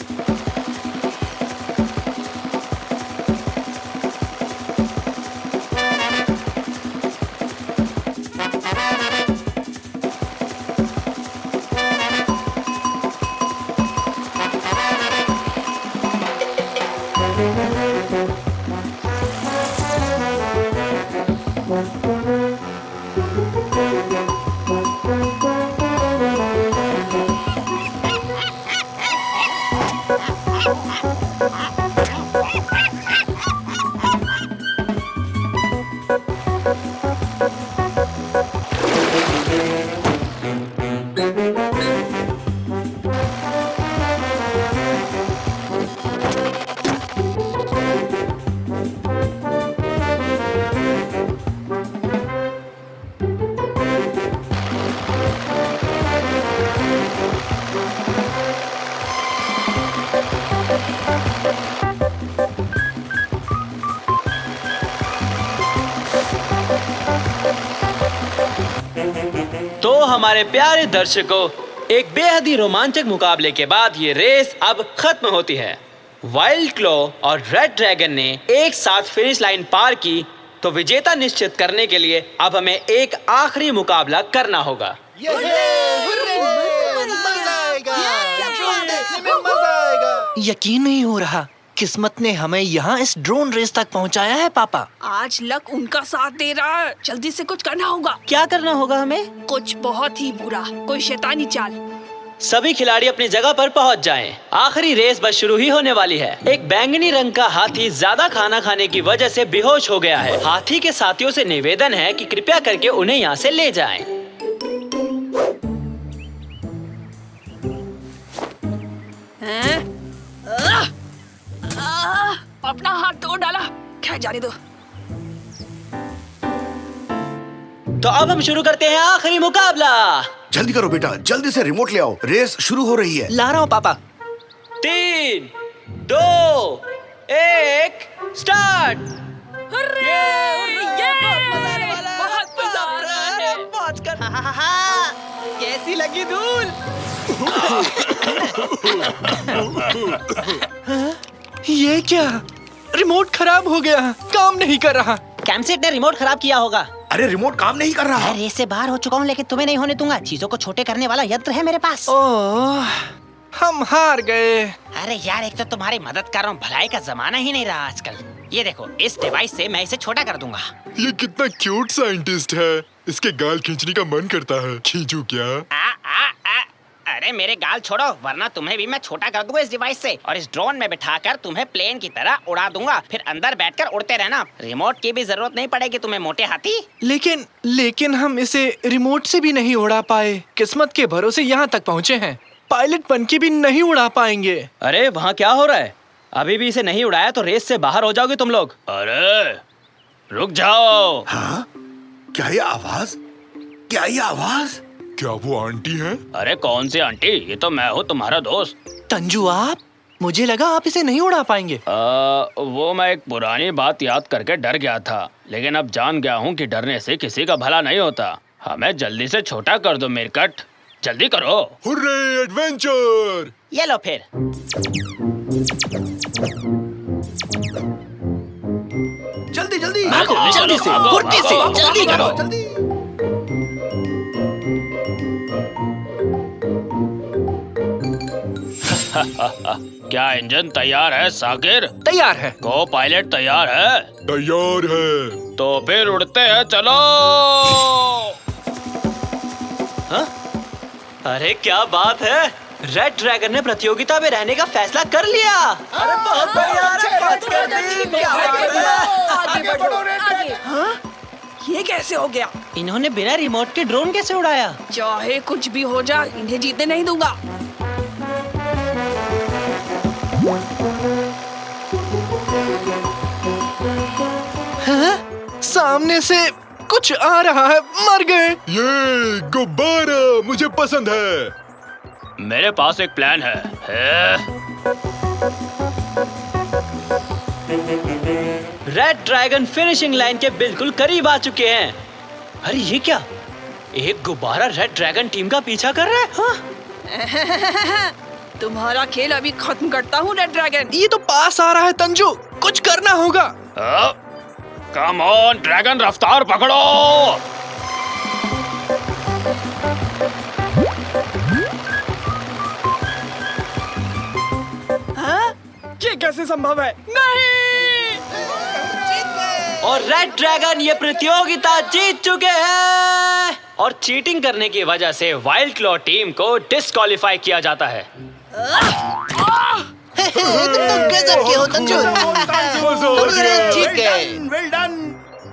S5: तो हमारे प्यारे दर्शकों, एक बेहद ही रोमांचक मुकाबले के बाद ये रेस अब खत्म होती है। वाइल्ड क्लॉ और रेड ड्रैगन ने एक साथ फिनिश लाइन पार की, तो विजेता निश्चित करने के लिए अब हमें एक आखिरी मुकाबला करना होगा। यकीन नहीं हो रहा, किस्मत ने हमें यहाँ इस ड्रोन रेस तक पहुँचाया है पापा।
S9: आज लक उनका साथ दे रहा है। जल्दी से कुछ करना होगा।
S5: क्या करना होगा हमें?
S9: कुछ बहुत ही बुरा, कोई शैतानी चाल।
S5: सभी खिलाड़ी अपनी जगह पर पहुंच जाएं। आखिरी रेस बस शुरू ही होने वाली है। एक बैंगनी रंग का हाथी ज्यादा खाना खाने की वजह से बेहोश हो गया है। हाथी के साथियों से निवेदन है कि कृपया करके उन्हें यहाँ से ले जाएं।
S9: अपना हाथ तोड़ डाला, खैर जाने दो।
S5: तो अब हम शुरू करते हैं आखिरी मुकाबला।
S6: जल्दी करो बेटा, जल्दी से रिमोट ले आओ, रेस शुरू हो रही है।
S1: ला रहा हूँ पापा।
S5: 3, 2, 1 स्टार्ट।
S1: कैसी लगी धूल?
S13: ये क्या? रिमोट खराब हो गया, काम नहीं कर रहा।
S1: कैमसेट ने रिमोट खराब किया होगा।
S6: अरे रिमोट काम नहीं कर रहा।
S1: रेस से बाहर हो चुका हूँ, लेकिन तुम्हें नहीं होने दूंगा। चीजों को छोटे करने वाला यंत्र है मेरे पास।
S13: ओह, हम हार गए।
S1: अरे यार, एक तो तुम्हारी मदद कर रहा हूँ, भलाई का जमाना ही नहीं रहा आजकल। ये देखो, इस डिवाइस से मैं इसे छोटा कर दूंगा।
S4: ये कितना क्यूट साइंटिस्ट है, इसके गाल खींचने का मन करता है। खींचूं क्या?
S1: अरे मेरे गाल छोड़ो, वरना तुम्हें भी मैं छोटा कर दूंगा इस डिवाइस से, और इस ड्रोन में बिठाकर तुम्हें प्लेन की तरह उड़ा दूंगा। फिर अंदर बैठकर उड़ते रहना। रिमोट की भी जरूरत नहीं पड़ेगी तुम्हें, मोटे हाथी।
S13: लेकिन हम इसे रिमोट से भी नहीं उड़ा पाए। किस्मत के भरोसे यहाँ तक पहुँचे हैं। पायलट बन के भी नहीं उड़ा पाएंगे।
S5: अरे वहाँ क्या हो रहा है? अभी भी इसे नहीं उड़ाया तो रेस से बाहर हो जाओगे तुम लोग।
S2: अरे रुक जाओ।
S6: हाँ? क्या ये आवाज? क्या ये आवाज?
S4: क्या वो आंटी है?
S2: अरे कौन सी आंटी? ये तो मैं हूँ, तुम्हारा दोस्त।
S13: तंजू आप? मुझे लगा आप इसे नहीं उड़ा पाएंगे।
S2: वो मैं एक पुरानी बात याद करके डर गया था, लेकिन अब जान गया हूँ कि डरने से किसी का भला नहीं होता। हमें जल्दी से छोटा कर दो मेरकट, जल्दी करो।
S4: Hurray adventure!
S1: ये लो फिर।
S6: जल्दी जल्दी
S1: जल्दी से, फुर्ती से, जल्दी करो।
S6: जल्दी।
S2: क्या इंजन तैयार है साकिर?
S13: तैयार है।
S2: को पायलट तैयार है?
S4: तैयार है।
S2: तो फिर उड़ते हैं, चलो।
S5: हाँ? अरे क्या बात है, रेड ड्रैगन ने प्रतियोगिता में रहने का फैसला कर लिया। अरे बहुत
S9: ये कैसे हो गया?
S5: इन्होंने बिना रिमोट के ड्रोन कैसे उड़ाया?
S9: चाहे कुछ भी हो जाए, इन्हें जीतने नहीं दूंगा।
S13: हाँ? सामने से कुछ आ रहा है, मर गए।
S4: ये गुब्बारा मुझे पसंद है।
S2: मेरे पास एक प्लान है।
S5: रेड ड्रैगन फिनिशिंग लाइन के बिल्कुल करीब आ चुके हैं। अरे ये क्या? एक गुब्बारा रेड ड्रैगन टीम का पीछा कर रहा है। हाँ?
S9: तुम्हारा खेल अभी खत्म करता हूँ रेड ड्रैगन।
S13: ये तो पास आ रहा है तंजू, कुछ करना होगा।
S2: कम ऑन ड्रैगन, रफ्तार पकड़ो।
S9: हाँ? ये कैसे संभव है? नहीं!
S5: और रेड ड्रैगन ये प्रतियोगिता जीत चुके हैं। और चीटिंग करने की वजह से वाइल्ड क्लॉ टीम को डिस्क्वालीफाई किया जाता है।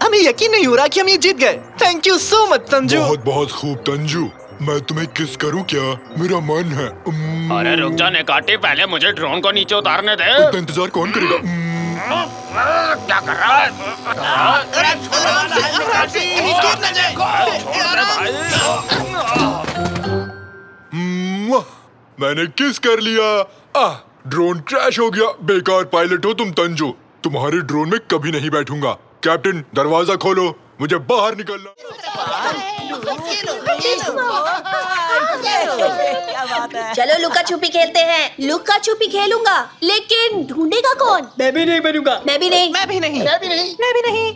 S13: हमें यकीन नहीं हो रहा कि हम ये जीत गए। Thank you so much Tanju.
S4: बहुत बहुत खूब तंजू। मैं तुम्हें किस करूं क्या? मेरा मन है।
S2: अरे रुक जा नेकाटी, पहले मुझे ड्रोन को नीचे उतारने दे।
S4: इतना इंतजार कौन करेगा?
S2: क्या कर रहा है?
S4: मैंने किस कर लिया। ड्रोन क्रैश हो गया। बेकार पायलट हो तुम तंजू, तुम्हारे ड्रोन में कभी नहीं बैठूंगा। कैप्टन दरवाजा खोलो, मुझे बाहर निकलना।
S7: चलो लुका छुपी खेलते हैं। लुका छुपी खेलूंगा, लेकिन ढूंढेगा कौन?
S12: मैं भी नहीं बनूंगा।
S7: मैं भी नहीं।
S13: मैं भी नहीं।
S7: मैं भी नहीं। मैं भी नहीं।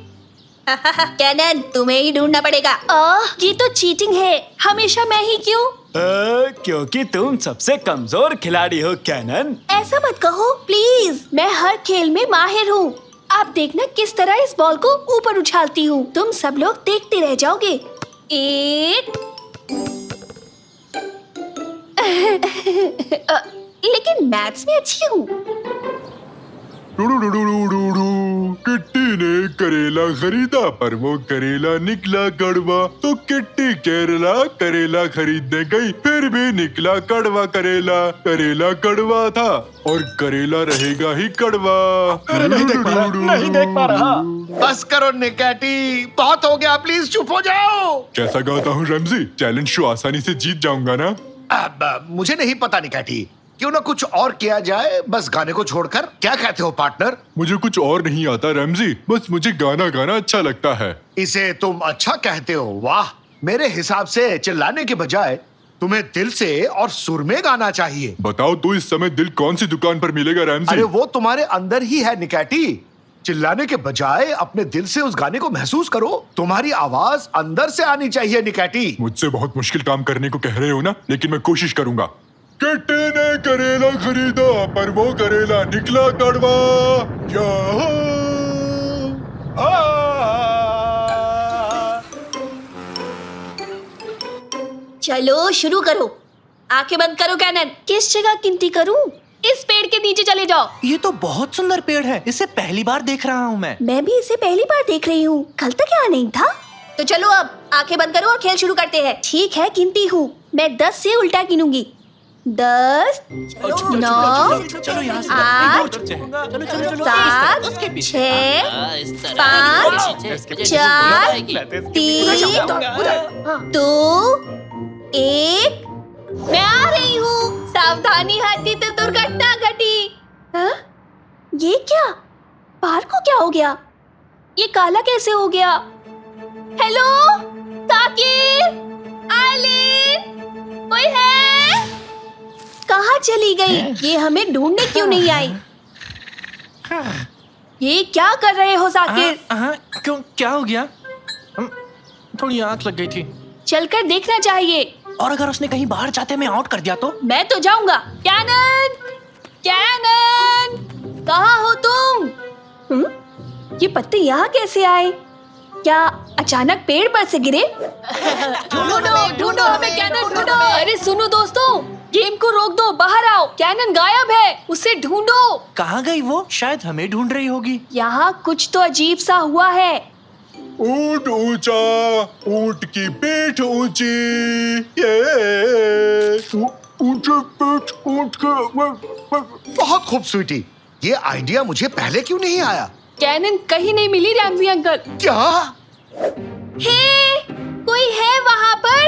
S7: कैनन, तुम्हें ही ढूंढना पड़ेगा। ये तो चीटिंग है। हमेशा मैं ही क्यों?
S10: क्योंकि तुम सबसे कमजोर खिलाड़ी हो कैनन।
S7: ऐसा मत कहो प्लीज। मैं हर खेल में माहिर हूँ। आप देखना किस तरह इस बॉल को ऊपर उछालती हूँ। तुम सब लोग देखते रह जाओगे। एक लेकिन मैथ्स में अच्छी हूँ।
S4: किट्टी ने कर करेला खरीदा पर वो करेला निकला कड़वा, तो किट्टी केरला करेला खरीदने गई, फिर भी निकला कड़वा करेला। करेला कड़वा था और करेला रहेगा ही कड़वा।
S10: अरे नहीं देख पा रहा, नहीं देख पा रहा।
S6: बस करो निकैटी, बहुत हो गया, प्लीज चुप हो जाओ।
S4: कैसा गाता हूँ रैमजी? चैलेंज शो आसानी से जीत जाऊंगा ना?
S6: अब मुझे नहीं पता निकैटी, क्यों ना कुछ और किया जाए, बस गाने को छोड़कर। क्या कहते हो पार्टनर?
S4: मुझे कुछ और नहीं आता रैमजी, बस मुझे गाना गाना अच्छा लगता है।
S6: इसे तुम अच्छा कहते हो? वाह, मेरे हिसाब से चिल्लाने के बजाय तुम्हें दिल से और सुर में गाना चाहिए।
S4: बताओ तो इस समय दिल कौन सी दुकान पर मिलेगा रैमजी?
S6: अरे वो तुम्हारे अंदर ही है निकैटी। चिल्लाने के बजाय अपने दिल से उस गाने को महसूस करो। तुम्हारी आवाज अंदर से आनी चाहिए निकैटी।
S4: मुझसे बहुत मुश्किल काम करने को कह रहे हो ना, लेकिन मैं कोशिश करूंगा। किट्टी ने करेला खरीदा पर वो करेला निकला कड़वा।
S7: चलो शुरू करो। आंखें बंद करो कैनन। किस जगह गिनती करूं? इस पेड़ के नीचे चले जाओ।
S13: ये तो बहुत सुंदर पेड़ है, इसे पहली बार देख रहा हूँ मैं।
S7: मैं भी इसे पहली बार देख रही हूँ, कल तक यहाँ नहीं था। तो चलो अब आंखें बंद करो और खेल शुरू करते हैं। ठीक है, गिनती हूँ। मैं 10 से उल्टा गिनूंगी। 10, 9, 8, 7, 6, 5, 4, 3, 2, 1। मैं आ रही हूँ। सावधानी हाथी, तो दुर्घटना घटी। हाँ? ये क्या? बाहर को क्या हो गया? ये काला कैसे हो गया? हेलो साकिर, आइलिन, कोई है? कहाँ चली गई? ये हमें ढूंढने क्यों नहीं आई? ये क्या कर रहे हो साकिर?
S13: क्यों, क्या हो गया? थोड़ी आंख लग गई थी।
S7: चलकर देखना चाहिए।
S13: और अगर उसने कहीं बाहर जाते में आउट कर दिया तो?
S7: मैं तो जाऊंगा। कैनन, कैनन, कहाँ हो तुम? ये पत्ते यहाँ कैसे आए? क्या अचानक पेड़ पर से गिरे? ढूंढो, ढूंढो हमें कैनन, ढूंढो। अरे सुनो दोस्तों, गेम को रोक दो, बाहर आओ। कैनन गायब है, उसे ढूंढो।
S13: कहाँ गई वो? शायद हमें ढूंढ रही होगी।
S7: यहाँ कुछ तो अजीब सा हुआ है।
S4: ऊंट ऊंचा, ऊंट की पीठ ऊंची, ये ऊंचे पीठ ऊंट के।
S6: बहुत खूब स्वीटी, ये आइडिया मुझे पहले क्यों नहीं आया?
S7: कैनन कहीं नहीं मिली रैमजी अंकल।
S6: क्या?
S7: हे, कोई है वहाँ पर?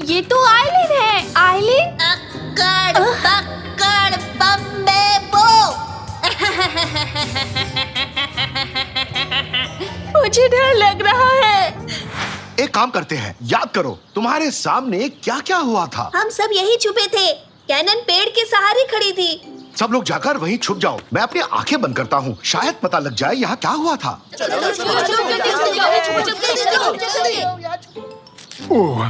S7: ये तो आइलिन है। आइलिन? अक्कड़ बक्कड़ बम्बे बो। मुझे डर लग रहा है।
S6: एक काम करते हैं, याद करो तुम्हारे सामने क्या क्या हुआ था।
S7: हम सब यही छुपे थे। कैनन पेड़ के सहारे खड़ी थी।
S6: सब लोग जाकर वहीं छुप जाओ। मैं अपनी आंखें बंद करता हूँ, शायद पता लग जाए यहाँ क्या हुआ था।
S4: ओह,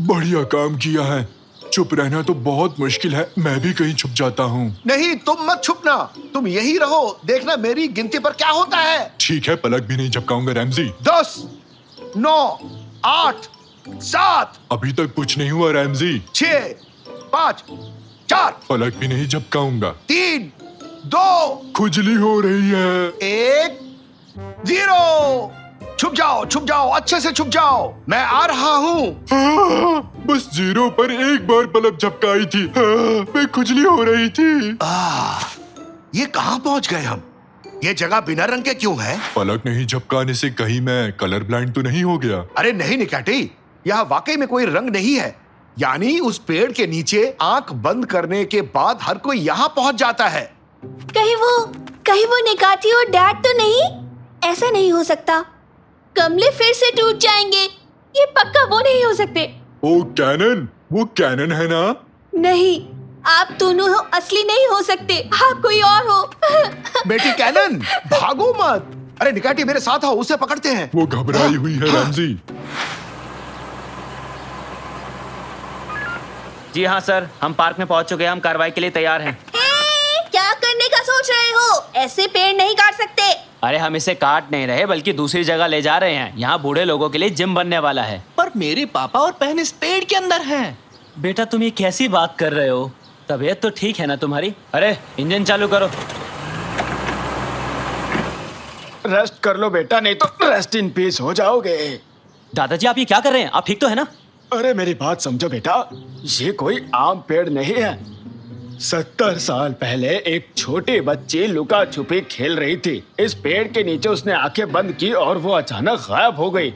S4: बढ़िया काम किया है। चुप रहना तो बहुत मुश्किल है, मैं भी कहीं छुप जाता हूँ।
S6: नहीं, तुम मत छुपना, तुम यही रहो। देखना मेरी गिनती पर क्या होता है।
S4: ठीक है, पलक भी नहीं झपकाऊंगा रैमजी।
S6: 10, 9, 8, 7।
S4: अभी तक कुछ नहीं हुआ रैमजी।
S6: 6, 5, 4।
S4: पलक भी नहीं झपकाऊंगा।
S6: 3, 2।
S4: खुजली हो रही है।
S6: 1, 0। छुप जाओ, छुप जाओ, अच्छे से छुप जाओ। मैं आ रहा हूँ।
S4: बस 0 पर एक बार पलक झपकाई थी। मैं खुजली हो रही थी।
S6: ये कहाँ पहुँच गए हम? ये जगह बिना रंग के क्यों है?
S4: पलक नहीं झपकाने से कहीं मैं कलर ब्लाइंड तो नहीं हो गया?
S6: अरे नहीं निकैटी, यहाँ वाकई में कोई रंग नहीं है। यानी उस पेड़ के नीचे आंख बंद करने के बाद हर कोई यहाँ पहुँच जाता है।
S7: कहीं वो निकाती और डैड तो नहीं? ऐसा नहीं हो सकता। गमले फिर से टूट जाएंगे। ये पक्का वो नहीं हो सकते।
S4: ओ कैनन, वो कैनन है ना?
S7: नहीं, आप दोनों हो, असली नहीं हो सकते। आप कोई और हो।
S6: बेटी कैनन, भागो मत। अरे निकाटी मेरे साथ आओ, उसे पकड़ते हैं।
S4: वो घबराई हुई है रैमजी।
S1: जी हाँ सर, हम पार्क में पहुंच चुके हैं। हम कार्रवाई के लिए तैयार हैं।
S7: क्या करने का सोच रहे हो? ऐसे पेड़ नहीं काट सकते।
S1: अरे हम इसे काट नहीं रहे, बल्कि दूसरी जगह ले जा रहे हैं। यहाँ बूढ़े लोगों के लिए जिम बनने वाला है।
S13: पर मेरे पापा और बहन इस पेड़ के अंदर हैं।
S1: बेटा तुम ये कैसी बात कर रहे हो? तबीयत तो ठीक है ना तुम्हारी? अरे इंजन चालू करो।
S10: रेस्ट कर लो बेटा, नहीं तो रेस्ट इन पीस हो जाओगे।
S5: दादाजी आप ये क्या कर रहे हैं? आप ठीक तो है ना?
S10: अरे मेरी बात समझो बेटा, ये कोई आम पेड़ नहीं है। 70 साल पहले एक छोटी बच्ची लुका छुपी खेल रही थी। इस पेड़ के नीचे उसने आंखें बंद की और वो अचानक गायब हो गई।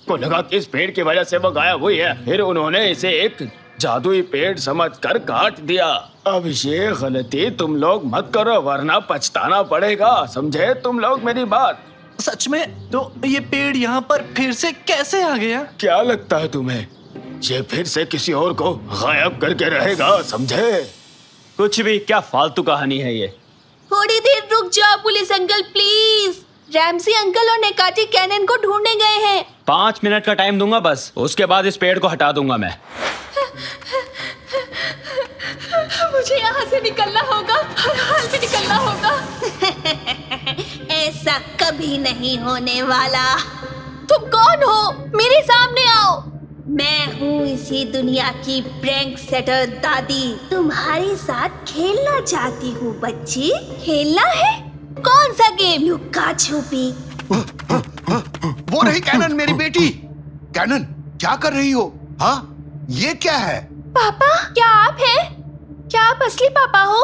S10: को लगा कि इस पेड़ की वजह से वो गायब हुई है। फिर उन्होंने इसे एक जादुई पेड़ समझकर काट दिया। अब ये गलती तुम लोग मत करो वरना पछताना पड़ेगा, समझे तुम लोग मेरी बात?
S13: सच में? तो ये पेड़ यहाँ पर फिर से कैसे आ गया?
S10: क्या लगता है तुम्हें ये फिर से किसी और को गायब करके रहेगा, समझे?
S5: कुछ भी, क्या फालतू कहानी है ये।
S7: थोड़ी देर रुक जाओ police uncle please. Ramsay uncle और नेकाटी कैनन को ढूंढने गए हैं।
S5: 5 मिनट का टाइम दूंगा बस, उसके बाद इस पेड़ को हटा दूंगा मैं।
S7: मुझे यहाँ से निकलना होगा, हर हाल में निकलना होगा। ऐसा कभी नहीं होने वाला। तुम कौन हो? मेरे सामने आओ। मैं हूँ इसी दुनिया की प्रैंक सेटर दादी। तुम्हारे साथ खेलना चाहती हूँ बच्ची। खेलना है? कौन सा गेम? लुक्का छुपी।
S6: वो रही कैनन, मेरी बेटी। कैनन, क्या कर रही हो? हाँ, ये क्या है?
S7: पापा, क्या आप हैं? क्या आप असली पापा हो?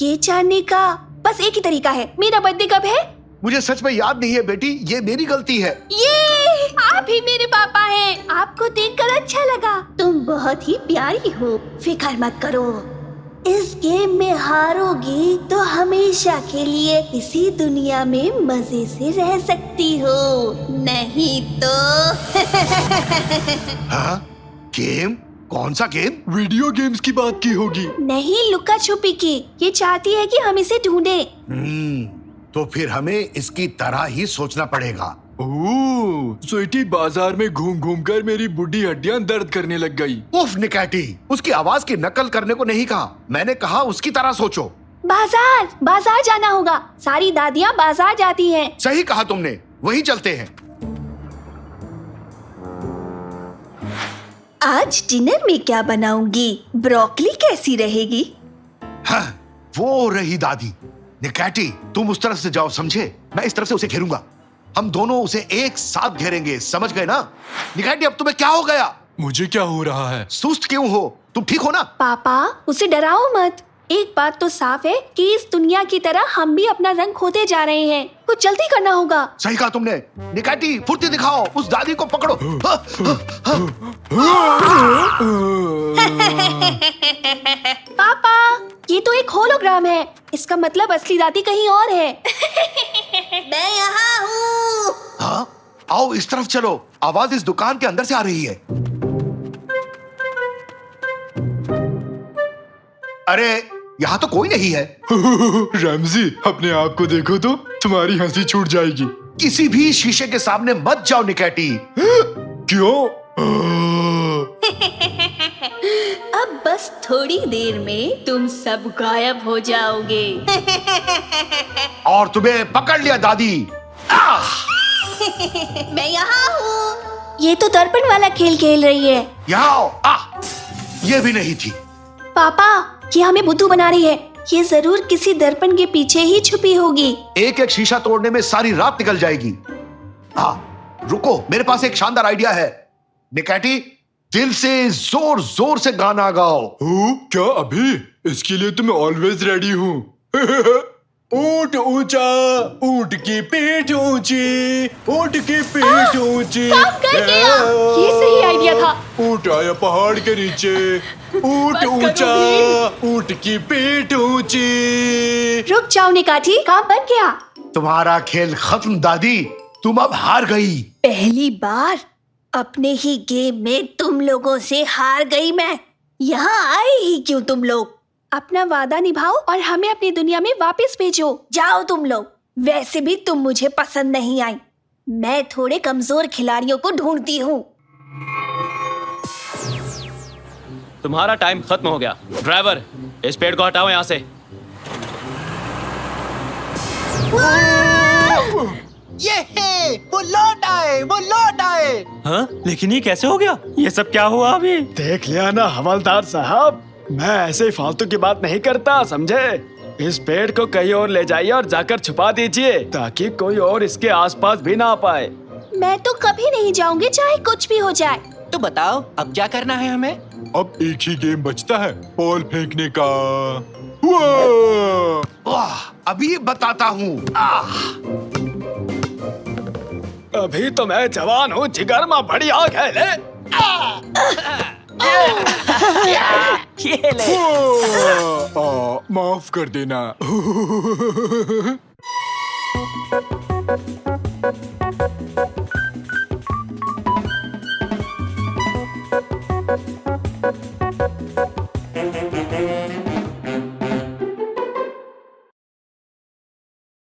S7: ये जानने का बस एक ही तरीका है। मेरा बर्थडे कब है?
S6: मुझे सच में याद नहीं है बेटी, ये मेरी गलती है।
S7: ये आप ही मेरे पापा हैं। आपको देखकर अच्छा लगा। तुम बहुत ही प्यारी हो। फिक्र मत करो, इस गेम में हारोगी तो हमेशा के लिए इसी दुनिया में मजे से रह सकती हो, नहीं तो।
S6: हाँ? गेम? कौन सा गेम?
S3: वीडियो गेम्स की बात की होगी।
S7: नहीं, लुका छुपी की। ये चाहती है कि हम इसे ढूंढे।
S6: तो फिर हमें इसकी तरह ही सोचना पड़ेगा।
S3: ओह, स्वीटी बाजार में घूम घूम कर मेरी बुढ़ी हड्डियां दर्द करने लग गई।
S6: उफ निकैटी, उसकी आवाज की नकल करने को नहीं कहा, मैंने कहा उसकी तरह सोचो।
S7: बाजार जाना होगा। सारी दादियाँ बाजार जाती हैं।
S6: सही कहा तुमने, वही चलते हैं।
S7: आज डिनर में क्या बनाऊंगी? ब्रोकली कैसी रहेगी?
S6: हाँ, वो रही दादी। निकैटी, तुम उस तरफ से जाओ, समझे? मैं इस तरफ से उसे घेरूंगा। हम दोनों उसे एक साथ घेरेंगे, समझ गए ना? निकैटी, अब तुम्हें क्या हो गया?
S3: मुझे क्या हो रहा है?
S6: सुस्त क्यों हो? तुम ठीक हो ना?
S7: पापा, उसे डराओ मत। एक बात तो साफ है कि इस दुनिया की तरह हम भी अपना रंग खोते जा रहे हैं। कुछ जल्दी करना होगा।
S6: सही कहा तुमने। निकैटी, फुर्ती दिखाओ, उस दादी को पकड़ो।
S7: पापा, ये तो एक होलोग्राम है। इसका मतलब असली दादी कहीं और है। मैं यहाँ हूँ।
S6: हाँ? आओ इस तरफ चलो, आवाज इस दुकान के अंदर से आ रही है। अरे, यहाँ तो कोई नहीं है।
S3: रैमजी, अपने आप को देखो तो तुम्हारी हंसी छूट जाएगी।
S6: किसी भी शीशे के सामने मत जाओ निकैटी।
S3: क्यों?
S7: अब बस थोड़ी देर में तुम सब गायब हो जाओगे।
S6: और तुम्हें पकड़ लिया दादी।
S7: मैं यहाँ हूँ। ये तो दर्पण वाला खेल खेल रही है।
S6: यहाँ आओ। ये भी नहीं थी।
S7: पापा, ये हमें बुद्धू बना रही है। ये जरूर किसी दर्पण के पीछे ही छुपी होगी।
S6: एक एक शीशा तोड़ने में सारी रात निकल जाएगी। हाँ, रुको, मेरे पास एक शानदार आइडिया है। निकैटी, दिल से जोर जोर से गाना गाओ।
S3: क्या अभी? इसके लिए तो मैं ऑलवेज रेडी हूँ। ऊंट ऊंचा, ऊंट की पीठ ऊंची, ऊंट की पीठ ऊंची।
S7: काम कर गया। ये सही आइडिया था।
S3: ऊंट आया पहाड़ के नीचे, ऊंट ऊंचा, ऊंट की पीठ ऊंची।
S7: रुक जाओ निकाठी, काम बन गया।
S6: तुम्हारा खेल खत्म दादी, तुम अब हार गई।
S7: पहली बार अपने ही गेम में तुम लोगों से हार गई मैं। यहाँ आए ही क्यों तुम लोग? अपना वादा निभाओ और हमें अपनी दुनिया में वापस भेजो। जाओ तुम लोग। वैसे भी तुम मुझे पसंद नहीं आई। मैं थोड़े कमजोर खिलाड़ियों को ढूंढती हूँ।
S5: तुम्हारा टाइम खत्म हो गया। ड्राइवर, इस पेड़ को हटाओ यहाँ से।
S13: ये है, वो लौट आए।
S5: हाँ? लेकिन ये कैसे हो गया? ये सब क्या हुआ अभी?
S10: देख लिया ना हवलदार साहब, मैं ऐसे ही फालतू की बात नहीं करता, समझे? इस पेड़ को कहीं और ले जाइए और जाकर छुपा दीजिए ताकि कोई और इसके आसपास भी ना आ पाए।
S7: मैं तो कभी नहीं जाऊंगी चाहे कुछ भी हो जाए।
S13: तो बताओ अब क्या करना है हमें?
S4: अब एक ही गेम बचता है, बॉल फेंकने का। वाह!
S6: वाह, अभी बताता हूँ।
S10: अभी तो मैं जवान हूँ, जिगर में बढ़िया खेले।
S1: ये ले।
S4: माफ कर देना।